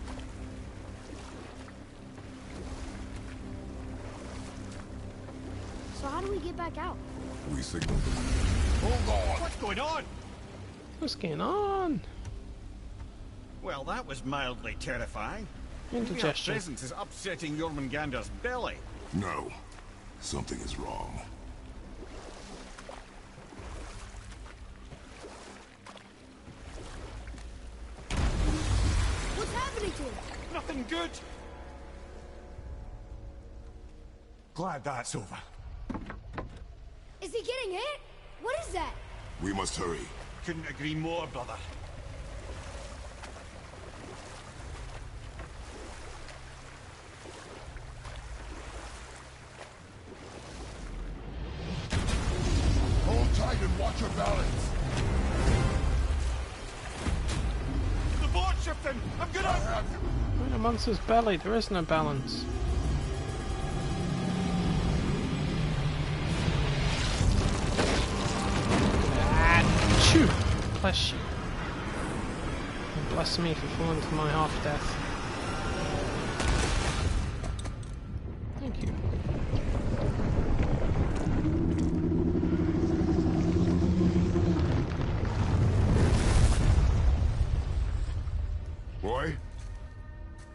So how do we get back out? We signaled them. Hold on! What's going on? What's going on? Well, that was mildly terrifying. Your Indigestion. presence is upsetting Jormungandr's belly. No. Something is wrong. What's happening to him? Nothing good. Glad that's over. Is he getting hit? What is that? We must hurry. Couldn't agree more, brother. Hold tight and watch your balance. The boat's shifting! I'm gonna... In a monster's belly, there is no balance. Achoo! Bless you. And bless me for falling to my half-death. Thank you.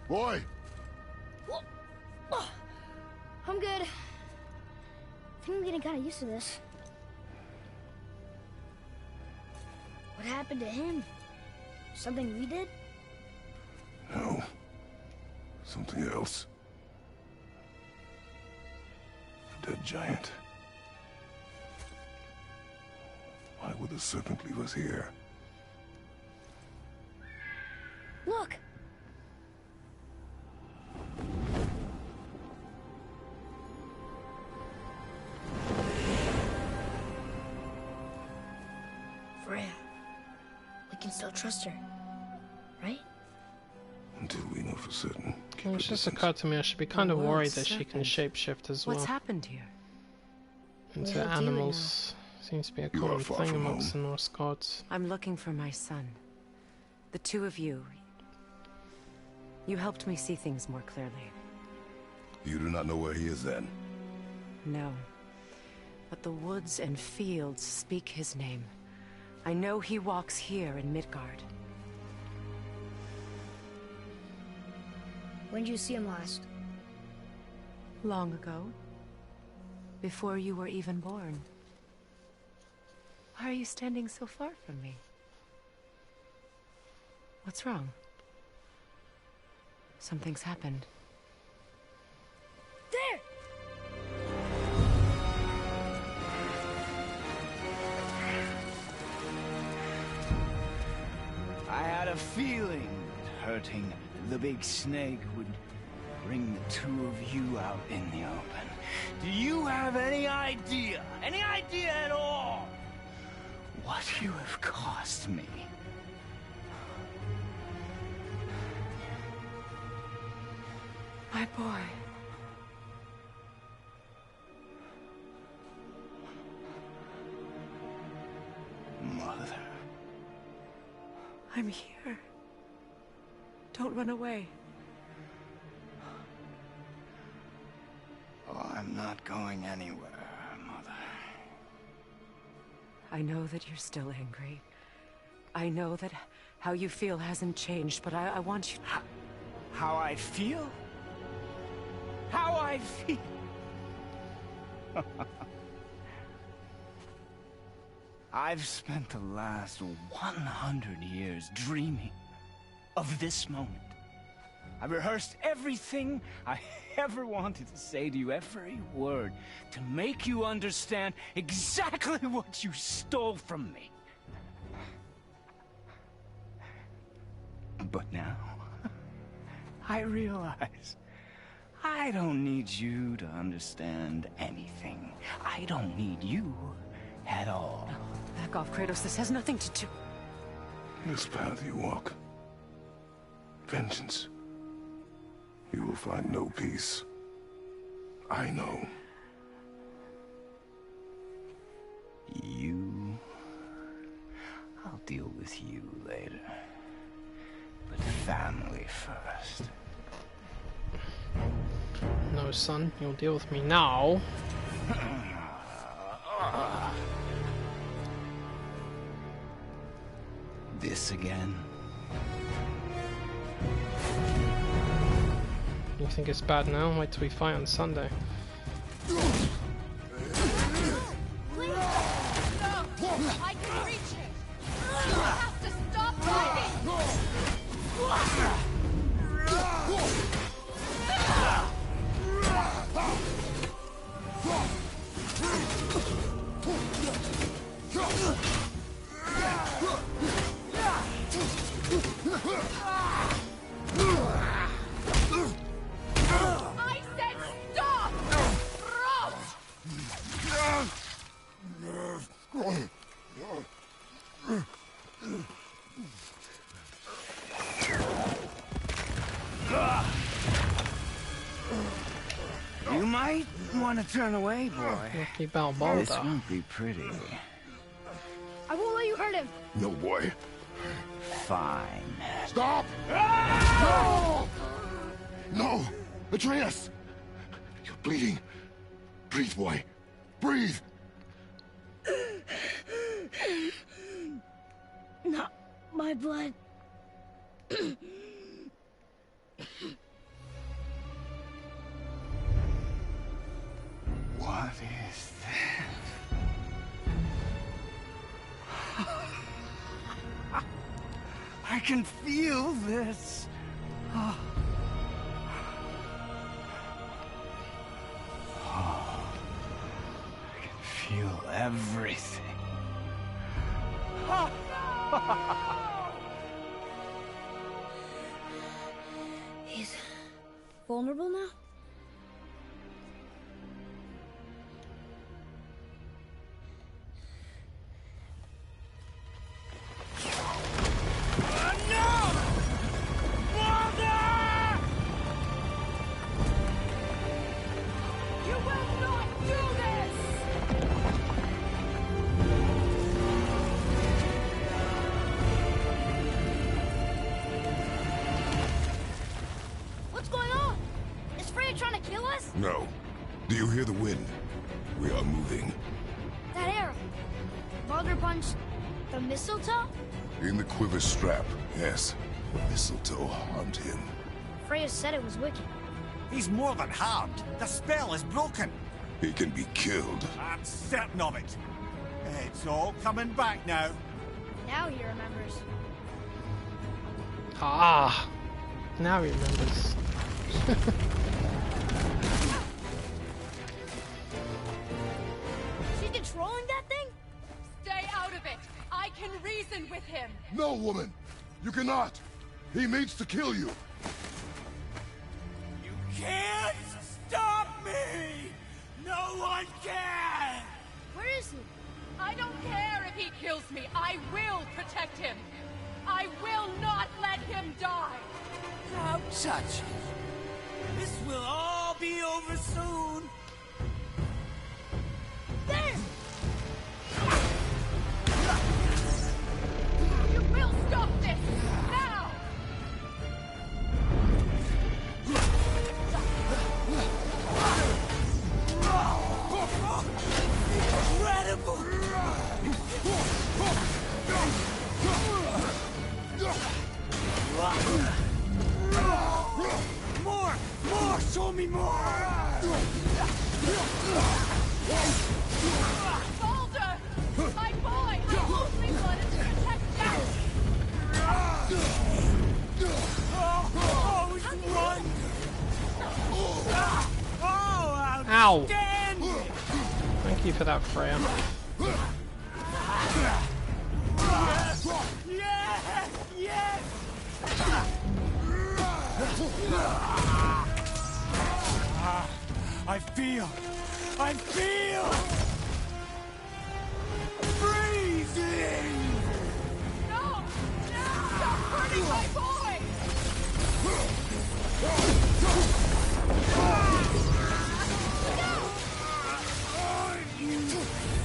Boy! I'm good. I think I'm getting kind of used to this. What happened to him? Something we did? No. Something else. A dead giant. Why would the serpent leave us here? Look! Freya. We can still trust her, right? Until we know for certain. It just occurred to me I should be kind of worried that she can shapeshift as well. What's happened here? Into animals. Seems to be a You are common far thing from amongst the home. Norse gods. I'm looking for my son. The two of you. You helped me see things more clearly. You do not know where he is then? No. But the woods and fields speak his name. I know he walks here in Midgard. When did you see him last? Long ago. Before you were even born. Why are you standing so far from me? What's wrong? Something's happened. There! I had a feeling that hurting the big snake would bring the two of you out in the open. Do you have any idea at all, what you have cost me? My boy. Mother. I'm here. Don't run away. Oh, I'm not going anywhere, Mother. I know that you're still angry. I know that how you feel hasn't changed, but I want you... How I feel? How I feel? I've spent the last 100 years dreaming of this moment. I rehearsed everything I ever wanted to say to you, every word, to make you understand exactly what you stole from me. But now, I realize I don't need you to understand anything. I don't need you at all. No, back off, Kratos. This has nothing to do... This path you walk. Vengeance. You will find no peace. I know. You... I'll deal with you later. But family first. No, son, you'll deal with me now. This again? You think it's bad now? Wait till we fight on Sunday. Please! No! I can reach it! You have to stop fighting! I said stop! You might want to turn away, boy. Lucky Balboa. This won't be pretty. I won't let you hurt him! No, boy. Fine. Stop! No! No! Atreus! You're bleeding. Breathe, boy. Breathe! Not my blood. can feel this. Oh. Oh. I can feel everything. Oh. He's vulnerable now? No. Do you hear the wind? We are moving. That arrow. Baldur punched the mistletoe? In the quiver strap, yes. The mistletoe harmed him. Freya said it was wicked. He's more than harmed. The spell is broken. He can be killed. I'm certain of it. It's all coming back now. Now he remembers. Ah! Now he remembers. She's controlling that thing? Stay out of it! I can reason with him! No, woman! You cannot! He means to kill you! You can't stop me! No one can! Where is he? I don't care if he kills me. I will protect him. I will not let him die. Don't touch him. This will all be over soon. There! You will stop this now! Incredible! More! More! Show me more! Baldur! My boy! I only wanted to protect you! Oh, it's wonderful! Oh, Ow! outstanding! Thank you for that, Freya. Yes! Yes! I feel freezing! No! No! Stop hurting my boy!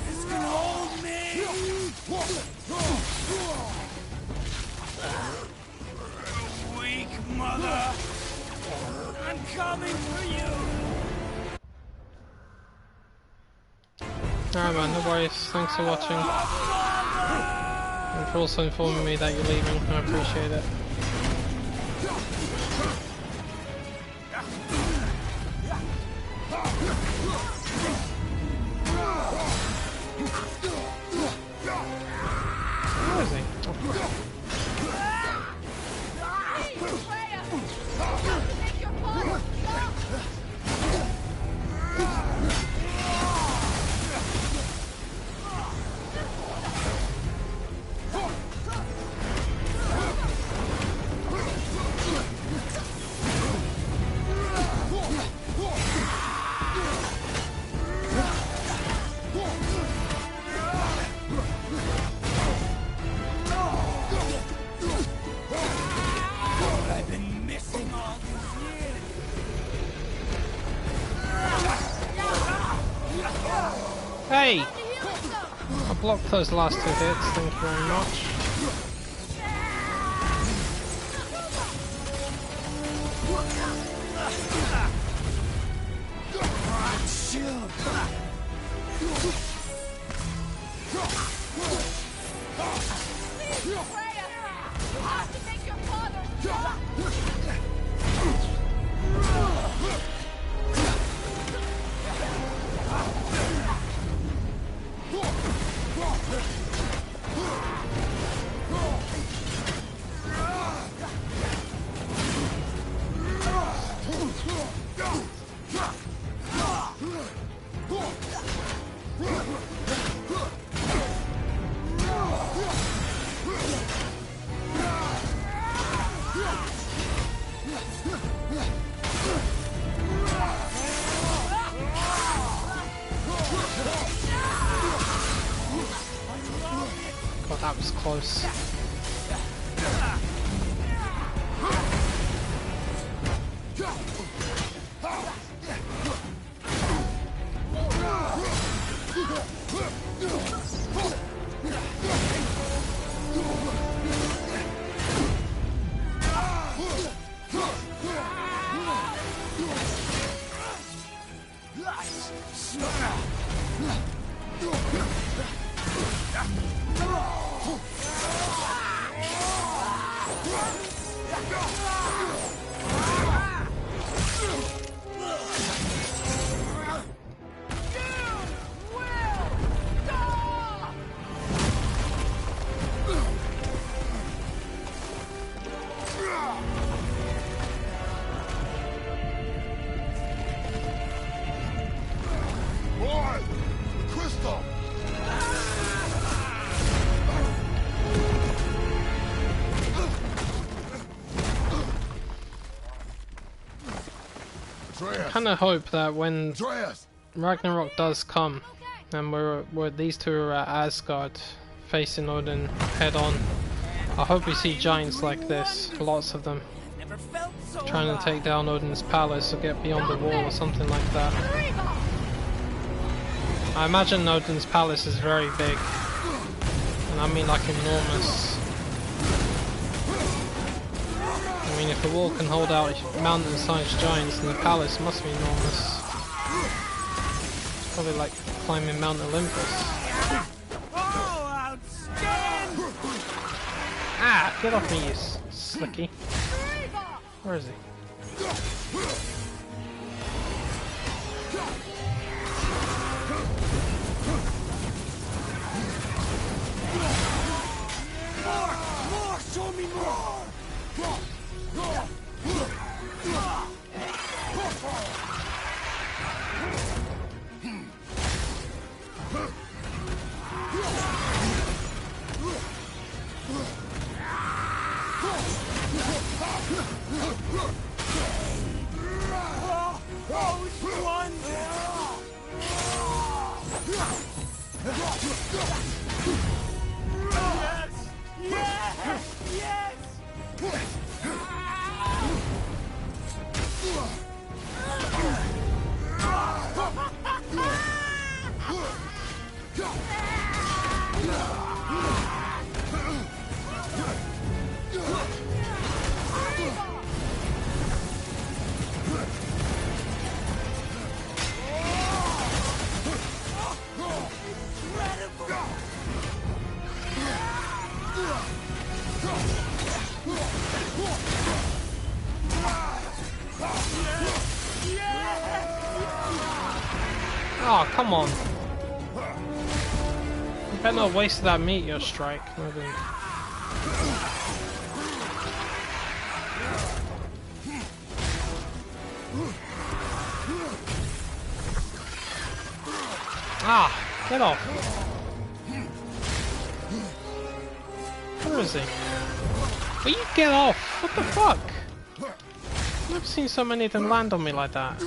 This can hold me! Weak mother! I'm coming for you! Alright man, no worries. Thanks for watching. And for also informing me that you're leaving. I appreciate it. Where is he? Oh. Freya! You have to make your father stop! I've been missing all these years! Hey! I blocked those last two hits, thank you very much. Freya! You have to make your father stop! Oh, that was close. I kind of hope that when Ragnarok does come, and we're these two are at Asgard, facing Odin head on, I hope we see giants like this, lots of them, trying to take down Odin's palace or get beyond the wall or something like that. I imagine Odin's palace is very big, and I mean like enormous. I mean, if the wall can hold out mountain-sized giants, then the palace must be enormous. It's probably like climbing Mount Olympus. Ah! Get off me, you slicky. Where is he? More! Show me more! Oh, come on. You better not waste that meteor strike. No, then. Ah, get off. Where is he? Will you get off? What the fuck? I've never seen so many of them land on me like that.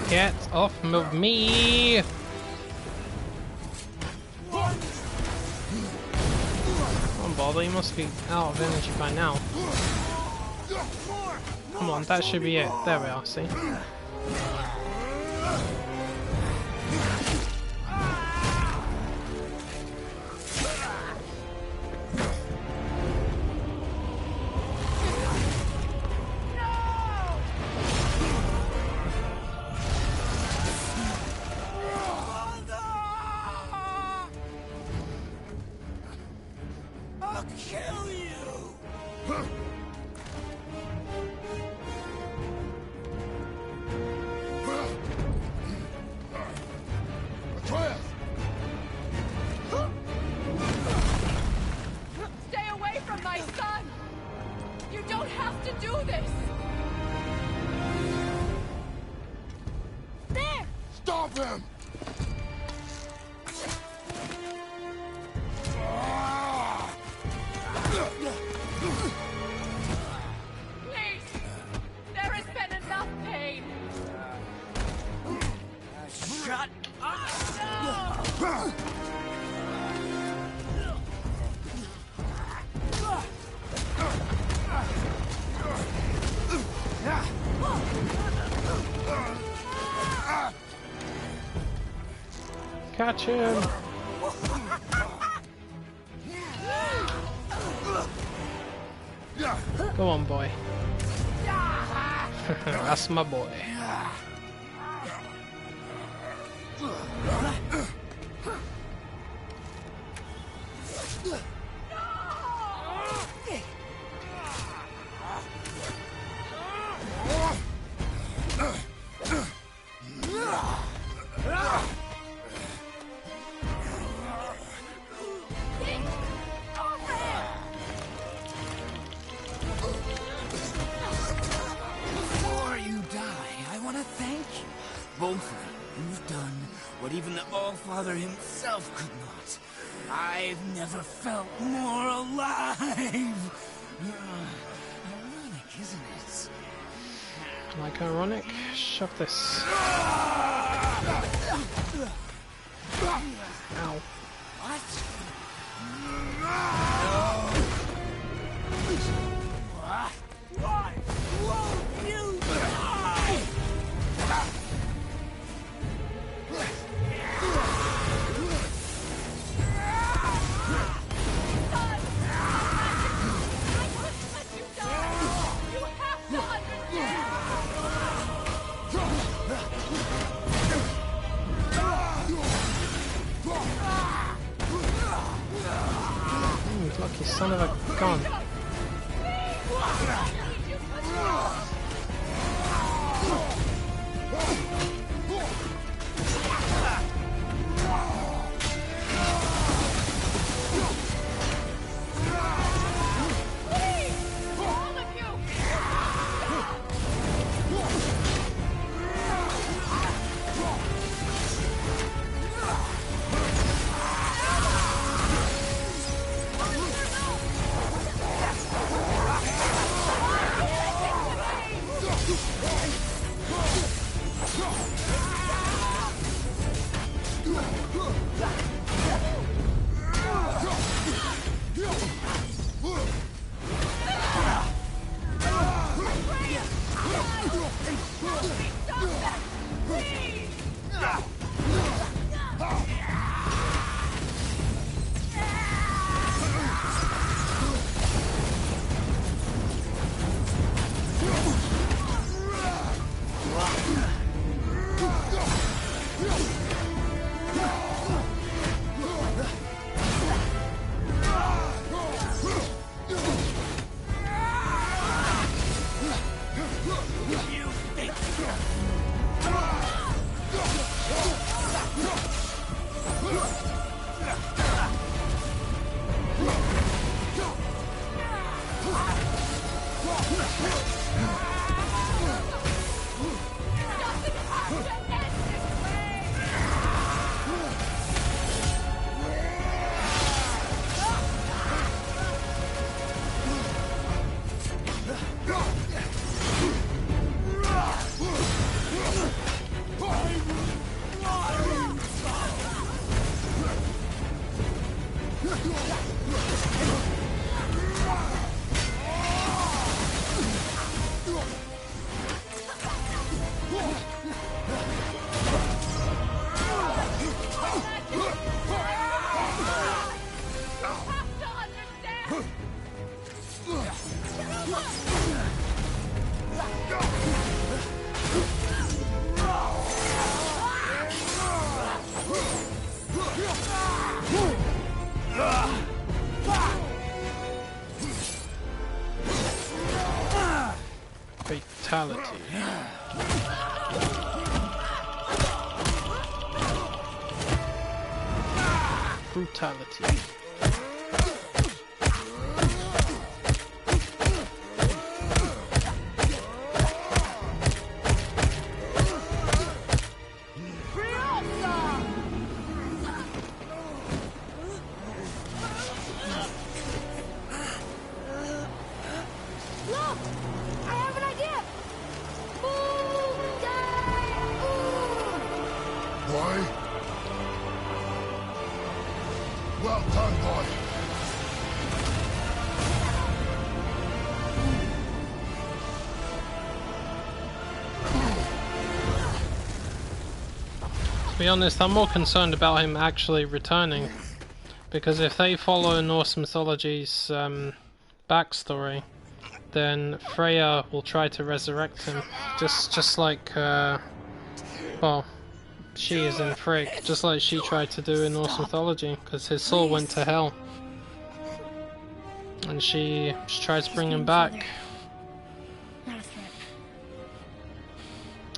Get off of me! I'm bother, you must be out of energy by now. Come on, that should be it. There we are, see? Stay away from my son! You don't have to do this! There! Stop him! Please! There has been enough pain! Shut up! Catch him! Go on, boy. That's my boy. Before you die, I want to thank you. Both of you. You've done what even the All-Father himself could not. I've never felt more alive. Ironic, isn't it? Like ironic? Shove this. Ow. What? Why won't you die? Lucky son of a gun. Brutality. Brutality. Well done, boy. To be honest, I'm more concerned about him actually returning, because if they follow Norse mythology's backstory, then Freya will try to resurrect him, just like well, she is in Frigg, just like she tried to do in Norse mythology, because his soul went to hell, and she tried to bring him back.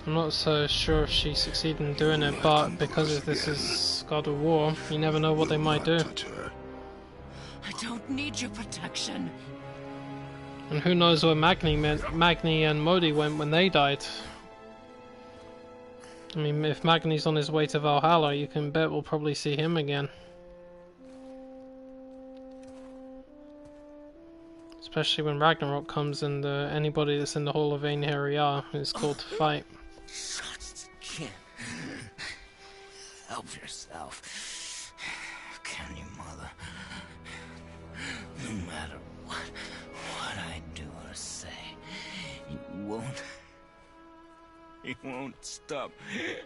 I'm not so sure if she succeeded in doing it, but because this is God of War, you never know what they might do. I don't need your protection. And who knows where Magni and Modi went when they died. I mean, if Magni's on his way to Valhalla, you can bet we'll probably see him again. Especially when Ragnarok comes and anybody that's in the Hall of Einherjar is called to fight. Can't help yourself, can you, Mother? No matter what I do or say, you won't stop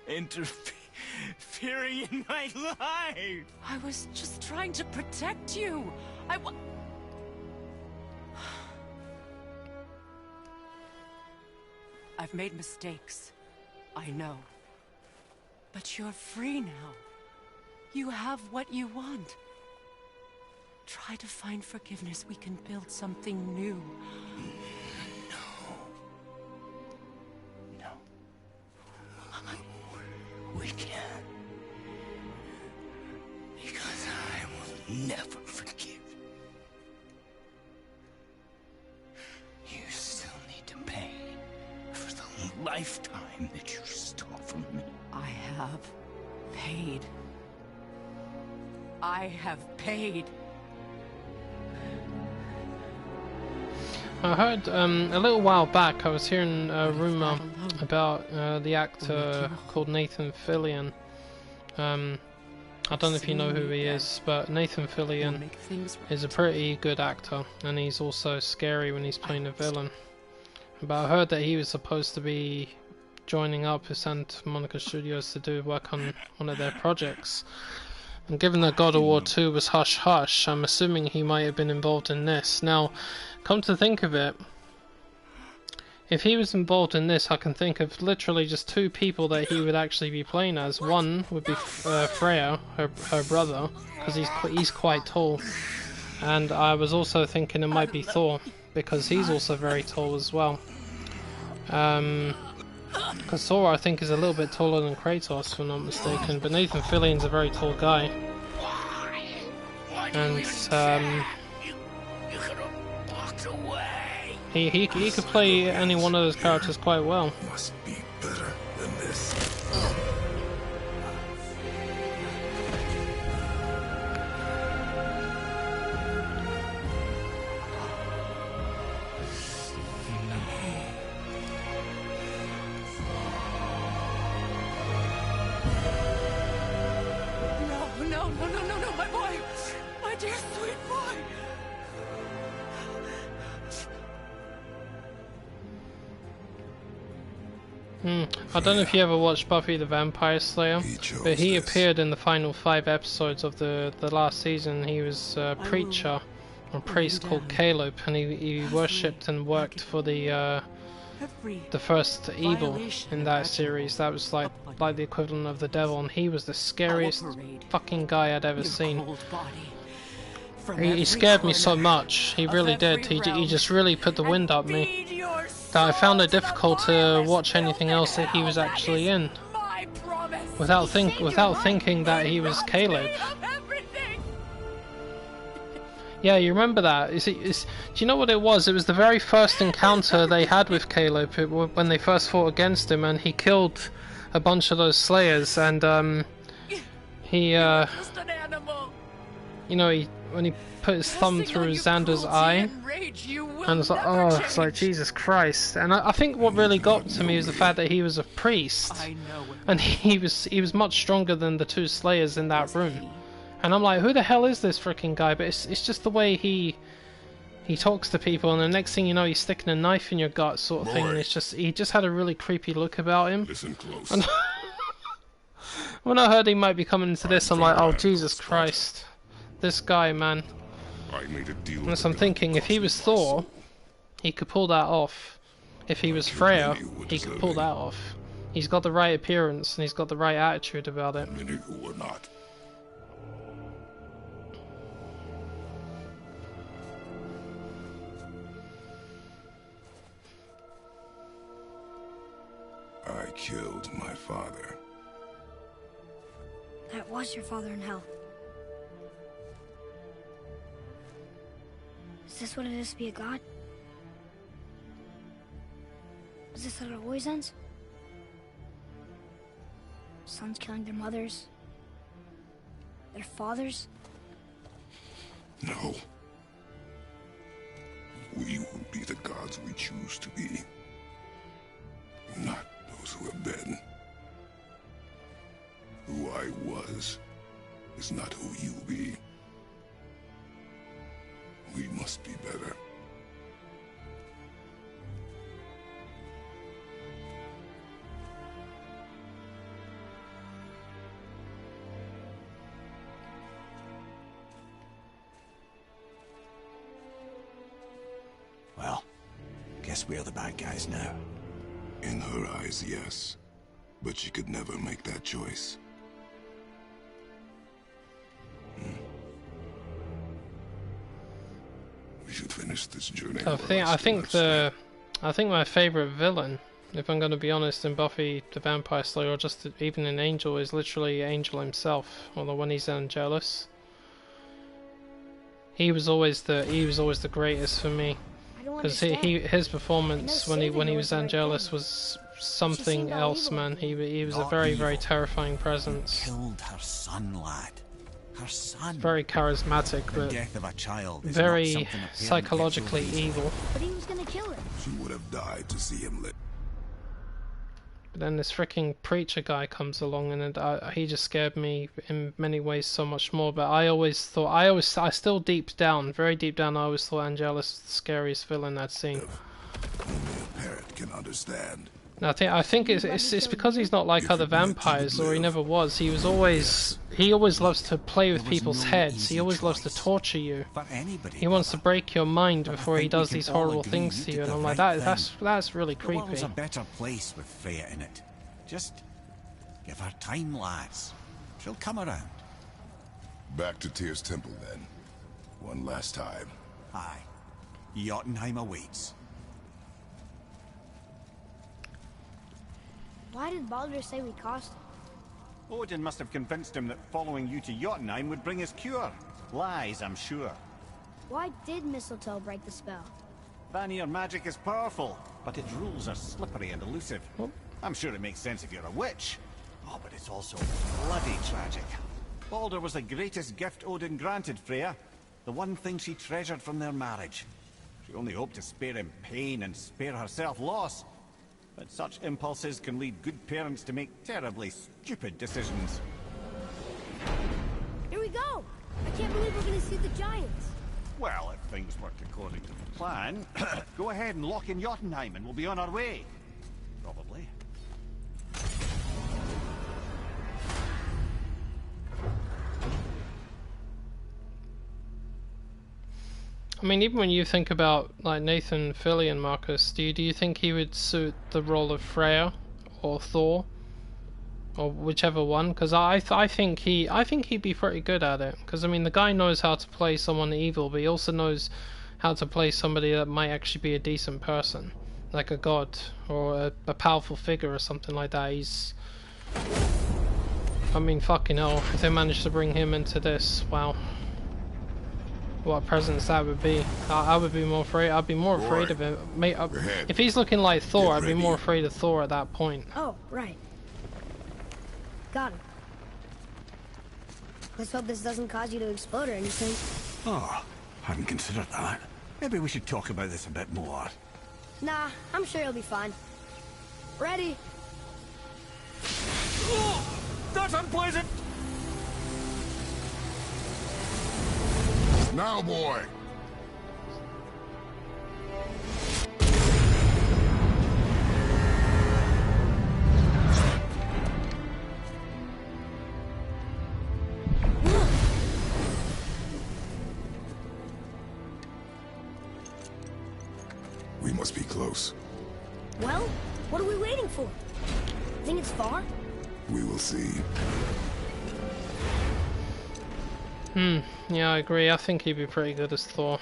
interfering in my life. I was just trying to protect you. I've made mistakes. I know. But you're free now. You have what you want. Try to find forgiveness. We can build something new. No. We can't. Because I will never forgive. You still need to pay for the lifetime that you stole from me. I have paid. I have paid. I heard a little while back, I was hearing a rumour about the actor called Nathan Fillion. I don't know if you know who he is, but Nathan Fillion is a pretty good actor, and he's also scary when he's playing a villain. But I heard that he was supposed to be joining up with Santa Monica Studios to do work on one of their projects. And given that God of War 2 was hush hush, I'm assuming he might have been involved in this. Now, come to think of it, if he was involved in this, I can think of literally just two people that he would actually be playing as. One would be Freya, her brother, because he's quite tall. And I was also thinking it might be Thor, because he's also very tall as well. Because Thor, I think, is a little bit taller than Kratos, if I'm not mistaken. But Nathan Fillion's a very tall guy. And You could have walked away. he could play any one of those characters quite well. Must be better than this. No, my boy! My dear sweet boy! I don't know if you ever watched Buffy the Vampire Slayer, but he appeared in the final 5 episodes of the last season. He was a preacher, or priest called Caleb, and he worshipped and worked for the first evil in that series. That was like the equivalent of the devil, and he was the scariest fucking guy I'd ever seen. He scared me so much. He really did. He just really put the wind up me. that I found it difficult to watch anything else that he was actually in, without thinking that he was Caleb. Yeah, you remember that? Do you know what it was? It was the very first encounter they had with Caleb when they first fought against him, and he killed a bunch of those Slayers, and he, you know, when he put his thumb through Xander's eye, and it's like, oh, it's like, Jesus Christ. And I think what really got to me was the fact that he was a priest, and he was much stronger than the two Slayers in that room. And I'm like, who the hell is this freaking guy? But it's just the way he talks to people, and the next thing you know, he's sticking a knife in your gut, sort of thing. And he just had a really creepy look about him. Listen close. And when I heard he might be coming into this, I'm like, oh Jesus Christ, this guy, man. I made a deal. And so I'm thinking, if he was Thor, he could pull that off. If he was Freya, he could pull that off. He's got the right appearance and he's got the right attitude about it. Many who were not. I killed my father. That was your father in hell. Is this what it is to be a god? Is this how it always ends? Sons killing their mothers? Their fathers? No. We will be the gods we choose to be. Not those who have been. Who I was is not who you be. We must be better. Well, guess we're the bad guys now. In her eyes, yes. But she could never make that choice. We should finish this journey. I think my favourite villain, if I'm going to be honest, in Buffy the Vampire Slayer, or just even in Angel, is literally Angel himself. Although when he's Angelus, he was always the greatest for me, because his performance when he was Angelus was something else, man. He was a very, very terrifying presence. Killed her son, lad. Her son. Very charismatic, The but death of a child is very not something a parent psychologically gets over easily. evil. But he was gonna kill her. She would have died to see him live. But then this freaking preacher guy comes along, and he just scared me in many ways so much more. But I still deep down, very deep down, I always thought Angelus was the scariest villain I'd seen. Only a parent can understand. And I think it's because he's not like other vampires, or he never was. He always loves to play with people's heads. He always loves to torture you. He wants to break your mind before he does these horrible things to you. And I'm like, that's really The world's creepy. a better place with Freya in it. Just give her time, lads. She'll come around. Back to Tyr's temple, then. One last time. Aye. Jotunheim awaits. Why did Baldur say we cost him? Odin must have convinced him that following you to Jotunheim would bring his cure. Lies, I'm sure. Why did Mistletoe break the spell? Vanir magic is powerful, but its rules are slippery and elusive. I'm sure it makes sense if you're a witch. Oh, but it's also bloody tragic. Baldur was the greatest gift Odin granted Freya. The one thing she treasured from their marriage. She only hoped to spare him pain and spare herself loss. But such impulses can lead good parents to make terribly stupid decisions. Here we go! I can't believe we're gonna see the giants! Well, if things work according to the plan, go ahead and lock in Jotunheim and we'll be on our way. Probably. I mean, even when you think about like Nathan Fillion, Marcus, do you think he would suit the role of Freya or Thor, or whichever one? Because I think he'd be pretty good at it. Because I mean, the guy knows how to play someone evil, but he also knows how to play somebody that might actually be a decent person. like a god or a powerful figure or something like that. He's, I mean, fucking hell, if they managed to bring him into this, wow. What a presence that would be. I would be more afraid. I'd be more afraid of him. Mate, if he's looking like Thor, I'd be more afraid of Thor at that point. Oh, right. Got it. Let's hope this doesn't cause you to explode or anything. Oh, hadn't considered that. Maybe we should talk about this a bit more. Nah, I'm sure you'll be fine. Ready? Oh, that's unpleasant! Now, boy! We must be close. Well, what are we waiting for? Think it's far? We will see. Yeah, I agree. I think he'd be pretty good as Thor.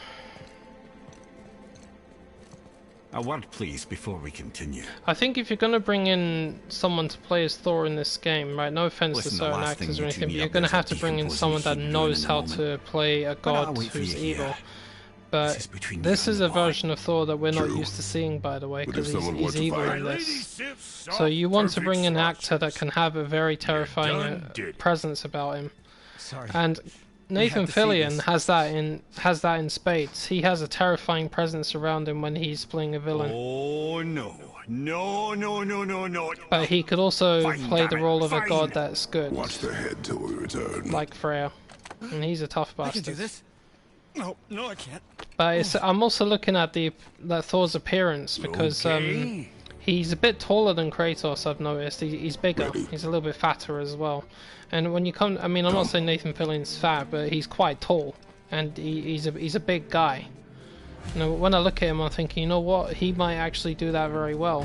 A word, please, before we continue. I think if you're going to bring in someone to play as Thor in this game, right, no offense to certain actors or anything, but you're going to have to bring in someone that knows how to play a god who's evil. But this is a version of Thor that we're not used to seeing, by the way, because he's evil in this. So you want to bring in an actor that can have a very terrifying presence about him. And Nathan Fillion has that in spades. He has a terrifying presence around him when he's playing a villain. Oh no. No. But he could also play the role of a god that's good. Watch the head till we return. Like Freya. And he's a tough bastard. I can do this. No, I can't. But I'm also looking at Thor's appearance because he's a bit taller than Kratos. I've noticed he's bigger. He's a little bit fatter as well. And when you come, I mean, I'm not saying Nathan Fillion's fat, but he's quite tall, and he's a big guy. You know, when I look at him, I'm thinking, you know what, he might actually do that very well.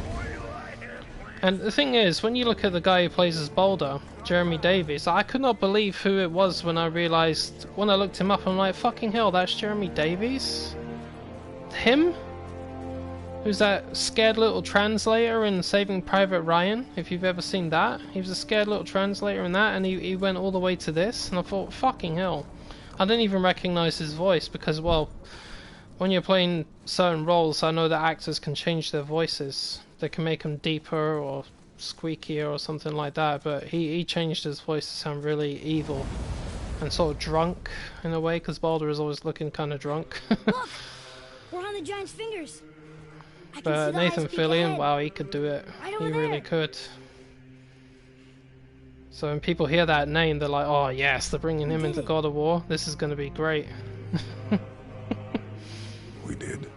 And the thing is, when you look at the guy who plays as Balder, Jeremy Davies, I could not believe who it was when I realized, when I looked him up, I'm like, fucking hell, that's Jeremy Davies? Him? Who's that scared little translator in Saving Private Ryan, if you've ever seen that. He was a scared little translator in that, and he went all the way to this, and I thought, fucking hell. I didn't even recognize his voice, because, well, when you're playing certain roles, I know that actors can change their voices. They can make them deeper or squeakier or something like that, but he changed his voice to sound really evil and sort of drunk in a way, because Balder is always looking kind of drunk. Look! We're on the giant's fingers! But Nathan Fillion, wow, he could do it. He really could. So when people hear that name, they're like, oh yes, they're bringing him into God of War. This is going to be great. We did.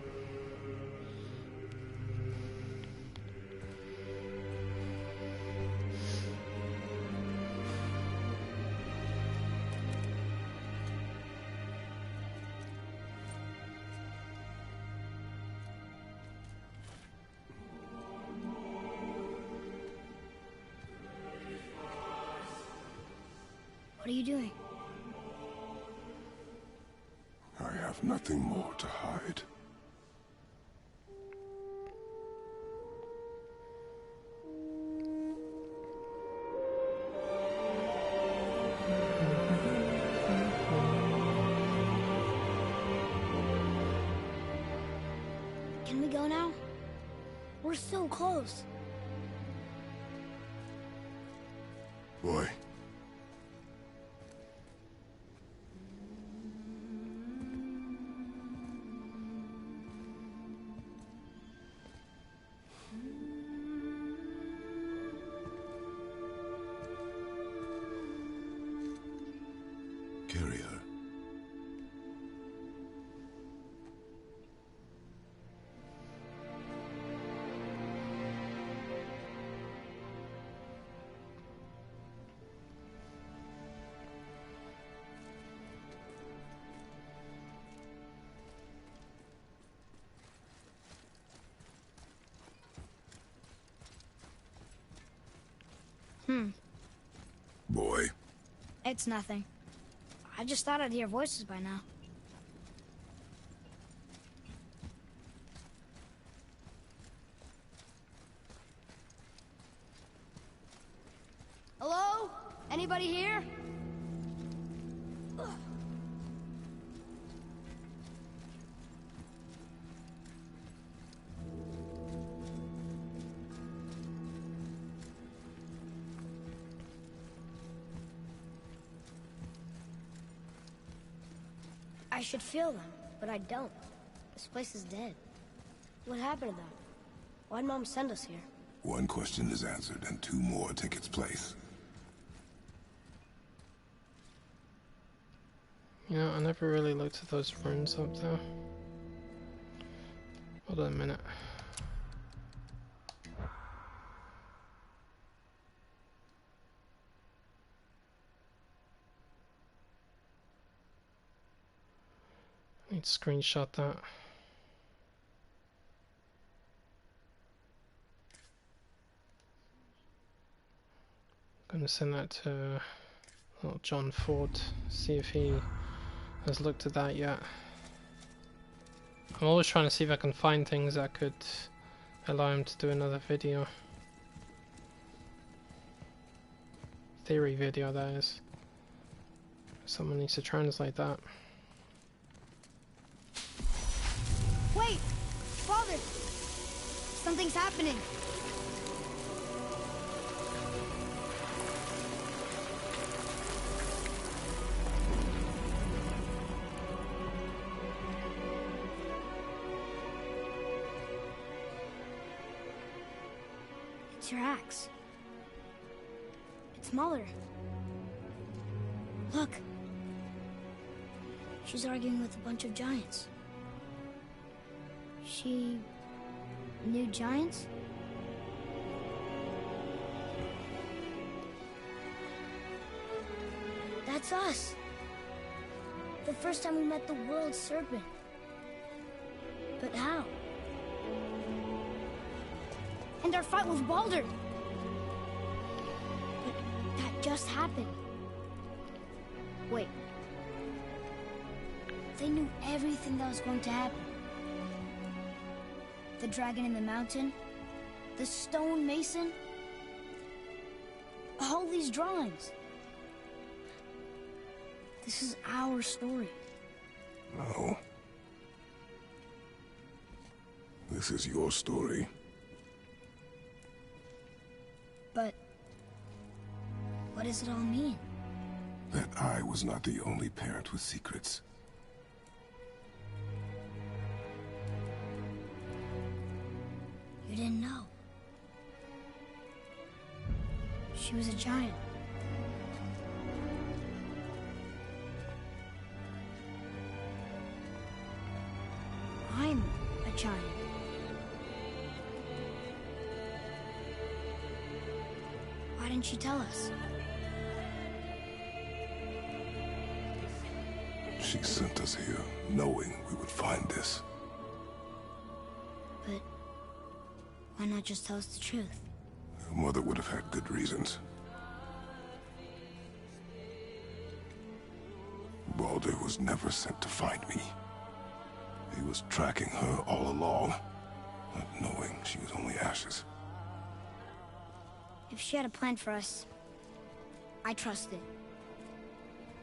What are you doing? I have nothing more to hide. Can we go now? We're so close. Boy. Carry her. Boy. It's nothing. I just thought I'd hear voices by now. Anybody here? I should feel them, but I don't. This place is dead. What happened to them? Why'd Mom send us here? One question is answered, and two more take its place. You know, I never really looked at those runes up there. Hold on a minute. I need to screenshot that. I'm gonna send that to little John Ford, see if he has looked at that yet. I'm always trying to see if I can find things that could allow him to do another video. Theory video, that is. Someone needs to translate that. Wait! Father! Something's happening! It's your axe. It's Mother. Look. She's arguing with a bunch of giants. She knew giants? That's us. The first time we met the world serpent. But how? And our fight with Baldur. But that just happened. Wait. They knew everything that was going to happen. The dragon in the mountain, the stone mason, all these drawings. This is our story. No. This is your story. But what does it all mean? That I was not the only parent with secrets. You didn't know. She was a giant. I'm a giant. Why didn't she tell us? She sent us here, knowing we would find this. But why not just tell us the truth? Your mother would have had good reasons. Baldur was never sent to find me. He was tracking her all along, not knowing she was only ashes. If she had a plan for us, I trust it.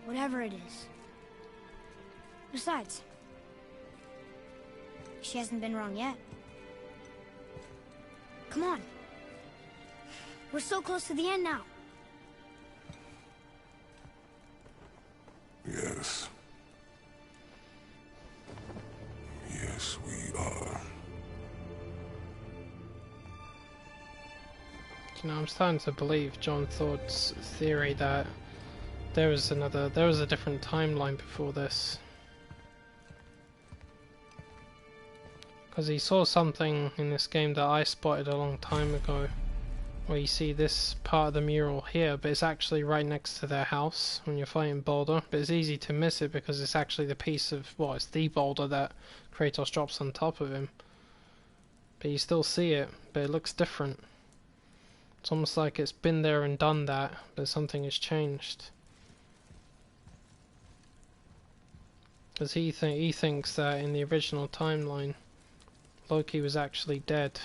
Whatever it is. Besides, she hasn't been wrong yet. Come on. We're so close to the end now. Yes. Yes, we are. You know, I'm starting to believe John Thorpe's theory that there was a different timeline before this. Because he saw something in this game that I spotted a long time ago, where you see this part of the mural here, but it's actually right next to their house when you're fighting Baldur. But it's easy to miss it because it's actually the piece of, well, it's the Baldur that Kratos drops on top of him. But you still see it, but it looks different. It's almost like it's been there and done that, but something has changed. Because he thinks that in the original timeline, Loki was actually dead,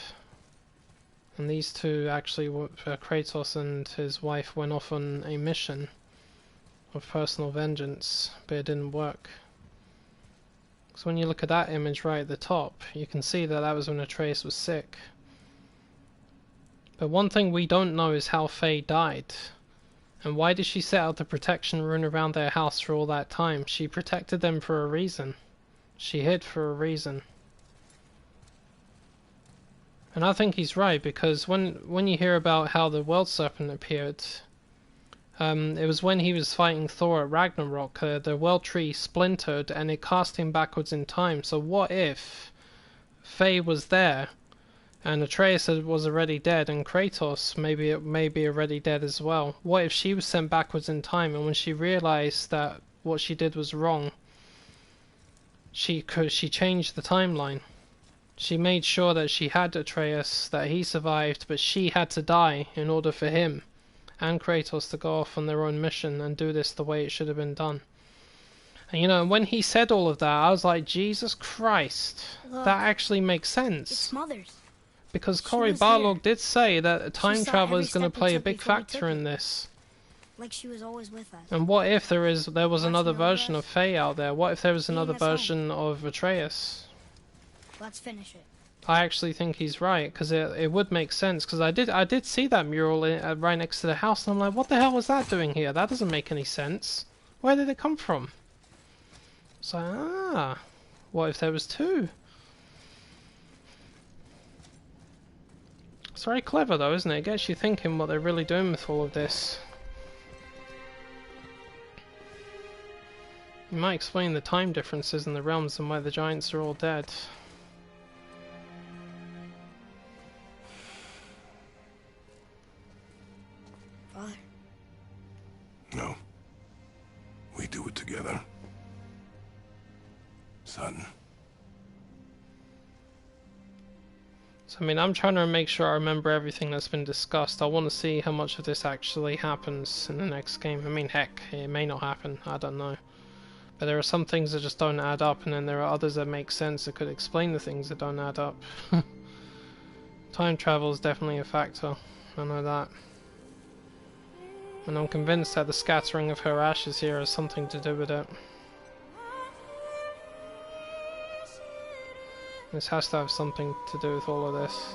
And these two actually, Kratos and his wife, went off on a mission of personal vengeance, but it didn't work. So when you look at that image right at the top, you can see that that was when Atreus was sick. But one thing we don't know is how Faye died. And why did she set out the protection rune around their house for all that time? She protected them for a reason. She hid for a reason. And I think he's right, because when you hear about how the World Serpent appeared, it was when he was fighting Thor at Ragnarok. The World Tree splintered and it cast him backwards in time. So what if Faye was there and Atreus was already dead, and Kratos maybe already dead as well? What if she was sent backwards in time, and when she realized that what she did was wrong, she changed the timeline? She made sure that she had Atreus, that he survived, but she had to die in order for him and Kratos to go off on their own mission and do this the way it should have been done. And you know, when he said all of that, I was like, Jesus Christ, Look, that actually makes sense. It's Mother's. Because She Cory was Barlog here. did say that time saw travel every is going to step we play a took big before we factor took in it. this. Like she was always with us. And what if there was another over version us. of Faye out there? What if there was another us home. version of Atreus? Let's finish it. I actually think he's right, because it would make sense, because I did see that mural right next to the house, and I'm like, what the hell was that doing here? That doesn't make any sense. Where did it come from? So, what if there was two? It's very clever though, isn't it? It gets you thinking what they're really doing with all of this. You might explain the time differences in the realms and why the giants are all dead. Father. No. We do it together. Son. So, I mean, I'm trying to make sure I remember everything that's been discussed. I want to see how much of this actually happens in the next game. I mean, heck, it may not happen. I don't know. But there are some things that just don't add up, and then there are others that make sense that could explain the things that don't add up. Time travel is definitely a factor. I know that. And I'm convinced that the scattering of her ashes here has something to do with it. This has to have something to do with all of this.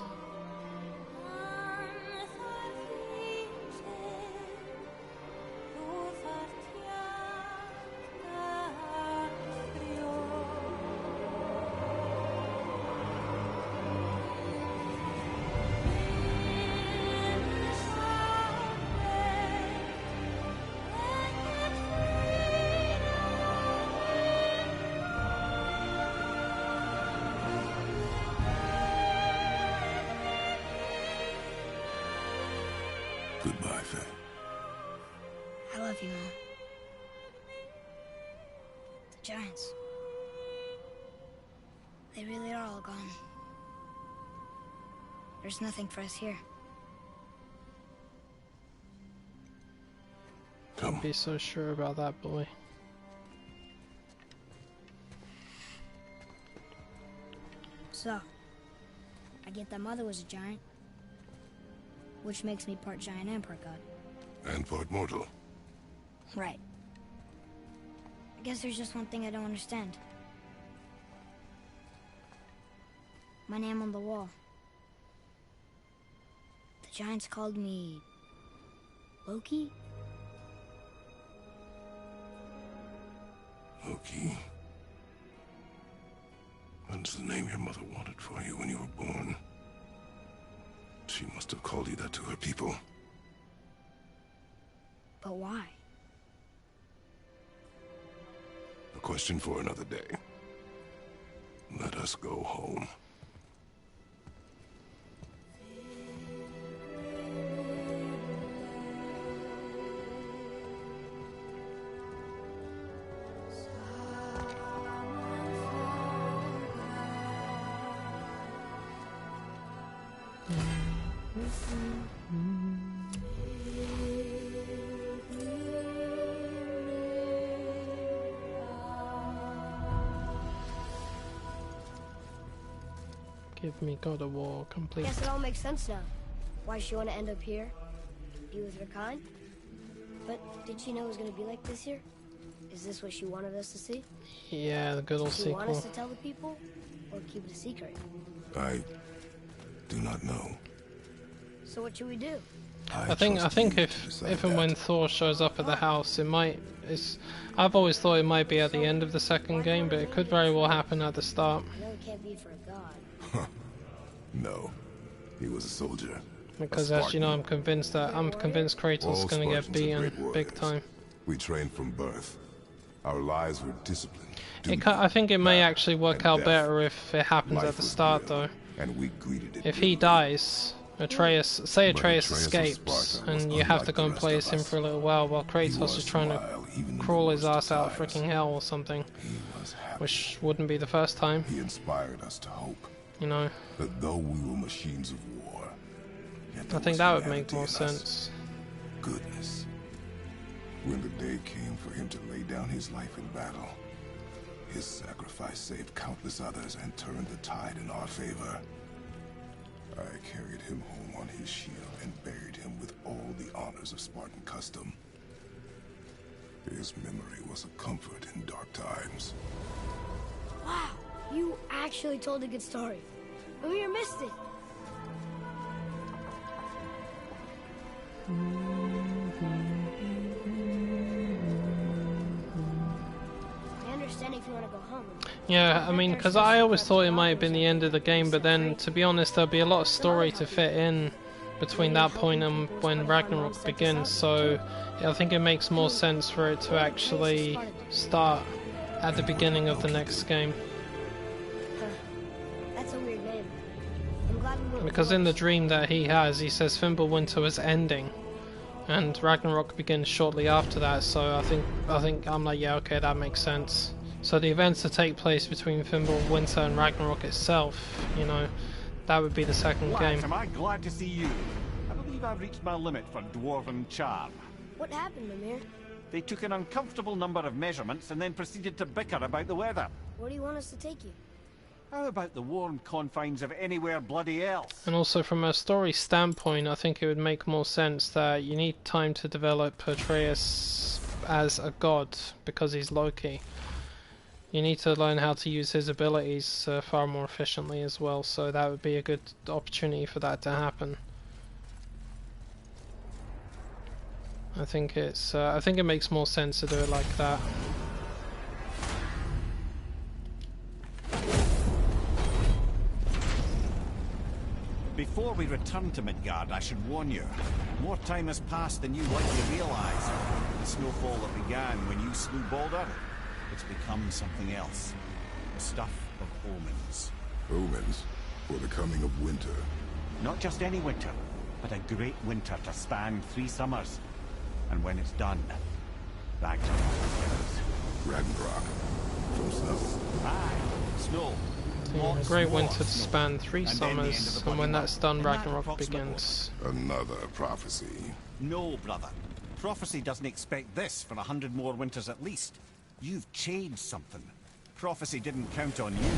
Goodbye, Faye. I love you, Mom. The giants. They really are all gone. There's nothing for us here. Come. Be so sure about that, boy. So, I get that Mother was a giant, which makes me part giant and part god. And part mortal. Right. I guess there's just one thing I don't understand. My name on the wall. The giants called me... Loki? Loki. That's the name your mother wanted for you when you were born. She must have called you that to her people. But why? A question for another day. Let us go home. Give me God of War complete. Guess it all makes sense now. why she want to end up here, be with her kind. But did she know it was going to be like this here? Is this what she wanted us to see? Yeah, the good old Did she sequel. want us to tell the people, or keep it a secret? I do not know. So what should we do? I think if and when Thor shows up at the house, I've always thought it might be at the end of the second game, but it could very well happen at the start. I know it can't be for a god. No, he was a soldier. Because as you know, I'm convinced Kratos is going to get beaten big time. We trained from birth. Our lives were disciplined. I think it may actually work out better if it happens at the start, though. And we greeted it. If he dies, Atreus escapes, and you have to go and play as him for a little while Kratos is trying to crawl his ass out of freaking hell or something, which wouldn't be the first time. He inspired us to hope. You know. That though we were machines of war, I think that would make more sense. Goodness. When the day came for him to lay down his life in battle, his sacrifice saved countless others and turned the tide in our favor. I carried him home on his shield and buried him with all the honors of Spartan custom. His memory was a comfort in dark times. Wow, you actually told a good story. Amir missed it. I understand if you want to go home. Yeah, I mean, because I always thought it might have been the end of the game, but then, to be honest, there'll be a lot of story to fit in between that point and when Ragnarok begins, so I think it makes more sense for it to actually start at the beginning of the next game. That's a weird name. I'm glad we went. Because in the dream that he has, he says Fimbulwinter was ending, and Ragnarok begins shortly after that, so I'm like, yeah, okay, that makes sense. So the events that take place between Fimbulwinter and Ragnarok itself, you know, that would be the second game. Am I glad to see you? I believe I've reached my limit for dwarven charm. What happened, Amir? They took an uncomfortable number of measurements and then proceeded to bicker about the weather. Where do you want us to take you? How about the warm confines of anywhere bloody else? And also from a story standpoint, I think it would make more sense that you need time to develop Atreus as a god, because he's Loki. You need to learn how to use his abilities far more efficiently as well, so that would be a good opportunity for that to happen. I think it makes more sense to do it like that. Before we return to Midgard, I should warn you, more time has passed than you likely realise. The snowfall that began when you slew Baldur, it's become something else. The stuff of omens. Omens? For the coming of winter? Not just any winter, but a great winter to span 3 summers. And when it's done, Ragnarok begins. Ragnarok? From snow? Aye, snow. Yeah, a great winter to span 3 summers, and when that's done, Ragnarok begins. Another prophecy. No, brother. Prophecy doesn't expect this for 100 more winters at least. You've changed something. Prophecy didn't count on you.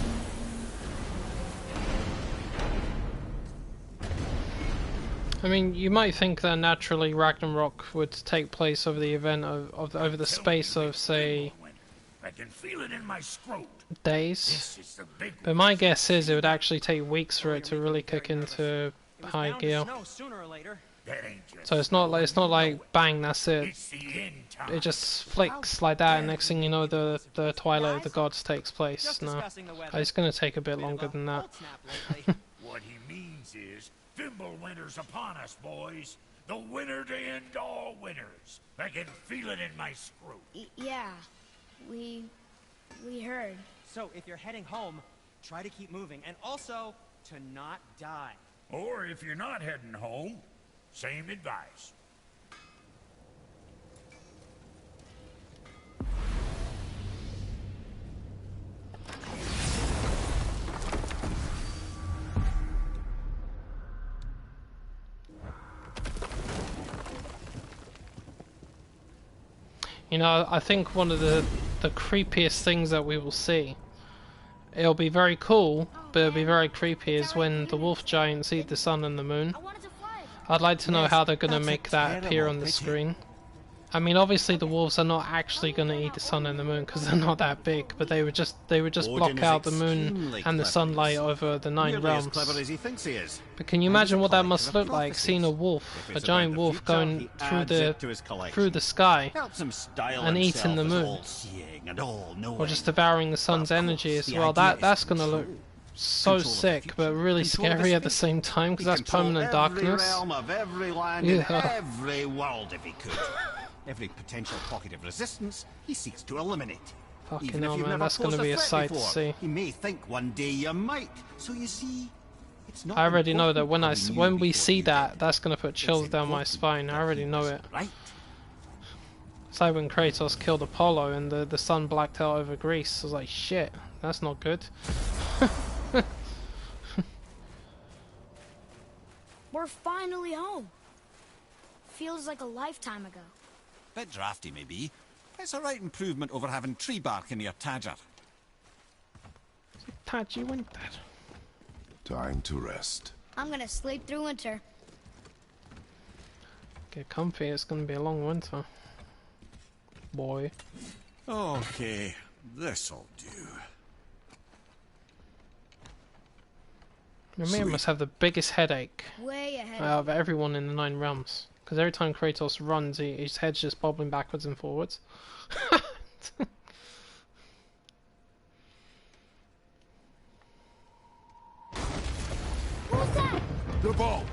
I mean, you might think that naturally Ragnarok would take place over the event over the space of, say, I can feel it in my scrot. days. But my guess is it would actually take weeks for it to really kick into high gear. So it's not like bang, that's it. It just flicks like that, and next thing you know, the Twilight of the Gods takes place. No, it's going to take a bit longer than that. What he means is, Fimbulwinter's upon us, boys. The winter to end all winters. I can feel it in my screw. Yeah, we heard. So if you're heading home, try to keep moving, and also to not die. Or if you're not heading home, same advice. You know, I think one of the creepiest things that we will see, it'll be very cool, but it'll be very creepy, is when the wolf giants eat the sun and the moon. I'd like to know Yes, how they're gonna that's a make that appear terrible on the pity. screen. I mean, obviously the wolves are not actually gonna eat the sun and the moon because they're not that big, but they would just Odin block is out the moon extremely and the clever, sunlight yes. over the 9 Nearly as clever realms. as he thinks he is. But can you And he's imagine a what that collector must of look like, prophecies. seeing a If wolf, a it's giant about the wolf future, going he through adds it to his collection. through the sky Helps him style and himself eating the as moon, all-seeing and all-knowing. or just devouring the But sun's of energy course, as the well? idea is That's gonna look control. so Control of the sick, future. but really Control of scary the at the space. same time because He'd that's control permanent every darkness. realm of every land Yeah. in every world if he could. Every potential pocket of resistance he seeks to eliminate. Fucking Even if hell, you've man, never that's gonna posed be a threat sight to before, see. He may think one day you might. So you see, it's not I already know that important what he knew when we before see you that, did. that's gonna put chills It's down my important spine. I that already he know was it. Right. It's like when Kratos killed Apollo and the sun blacked out over Greece. I was like, shit, that's not good. We're finally home. Feels like a lifetime ago. Bit drafty, maybe. It's a right improvement over having tree bark in your Tadger. Tachi winter. Time to rest. I'm gonna sleep through winter. Get comfy, it's gonna be a long winter. Boy. Okay, this'll do. Mimir must have the biggest headache Way ahead out of everyone in the 9 realms. Because every time Kratos runs, his head's just bobbling backwards and forwards. What was that? The ball!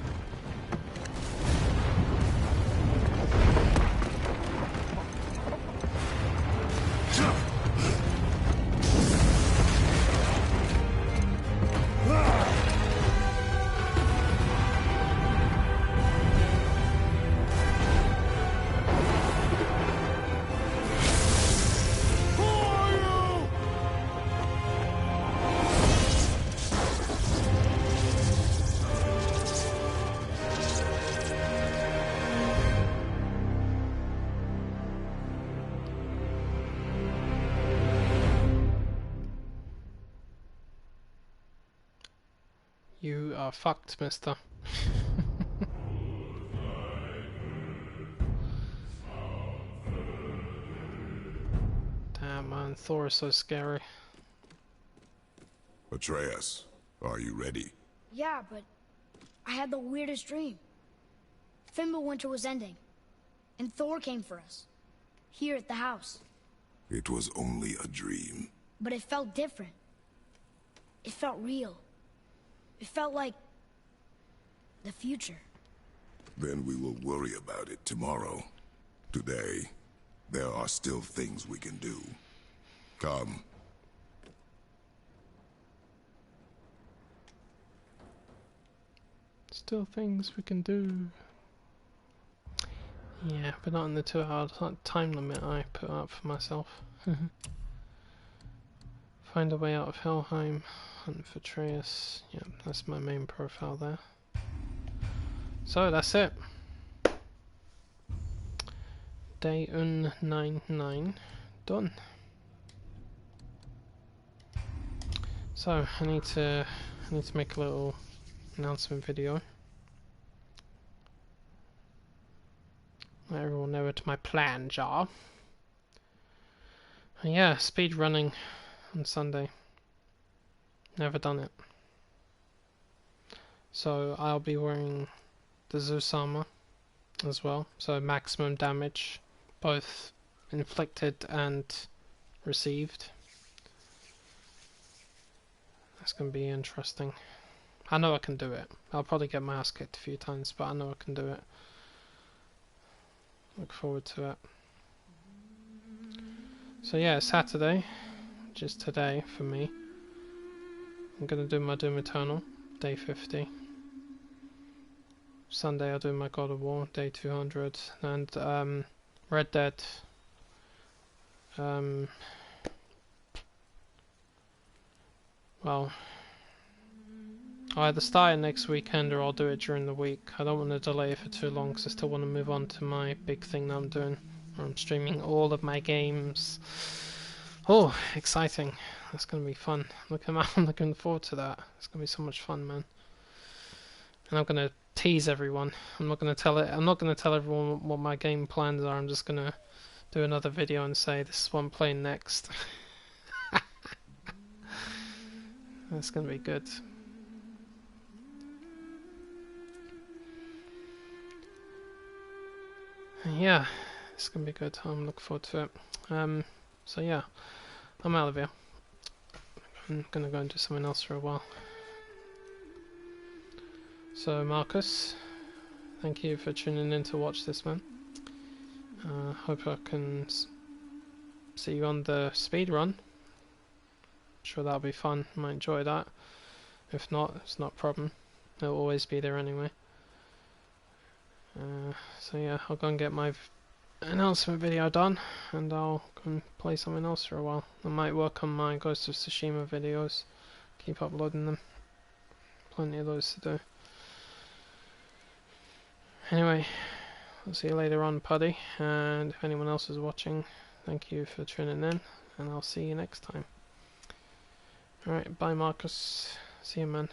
You are fucked, mister. Damn, man, Thor is so scary. Atreus, are you ready? Yeah, but I had the weirdest dream. Fimbulwinter was ending, and Thor came for us. Here at the house. It was only a dream. But it felt different. It felt real. It felt like the future. Then we will worry about it tomorrow. Today, there are still things we can do. Come. Still things we can do. Yeah, but not in the 2-hour time limit I put up for myself. Find a way out of Helheim. Hunt for Atreus. Yep, that's my main profile there. So that's it. Day 99 done. So I need to make a little announcement video. Let everyone know what my plans are. And yeah, speed running on Sunday. Never done it. So I'll be wearing the Zeus armor as well. So maximum damage, both inflicted and received. That's going to be interesting. I know I can do it. I'll probably get my ass kicked a few times, but I know I can do it. Look forward to it. So yeah, Saturday, which is today for me. I'm gonna do my Doom Eternal, day 50. Sunday I'll do my God of War, day 200, and Red Dead. Well, I'll either start it next weekend or I'll do it during the week. I don't want to delay it for too long because I still want to move on to my big thing that I'm doing. I'm streaming all of my games. Oh, exciting. That's going to be fun. I'm looking forward to that. It's going to be so much fun, man. And I'm going to tease everyone. I'm not gonna tell everyone what my game plans are. I'm just gonna do another video and say this is what I'm playing next. That's gonna be good. Yeah, it's gonna be good. I'm looking forward to it. So yeah, I'm out of here. I'm gonna go and do something else for a while. So Marcus, thank you for tuning in to watch this, man. Hope I can see you on the speed run. Sure, that'll be fun. Might enjoy that. If not, it's not a problem. It'll always be there anyway. So yeah, I'll go and get my announcement video done, and I'll go and play something else for a while. I might work on my Ghost of Tsushima videos. Keep uploading them. Plenty of those to do. Anyway, I'll see you later on, Puddy, and if anyone else is watching, thank you for tuning in, and I'll see you next time. Alright, bye Marcus. See you, man.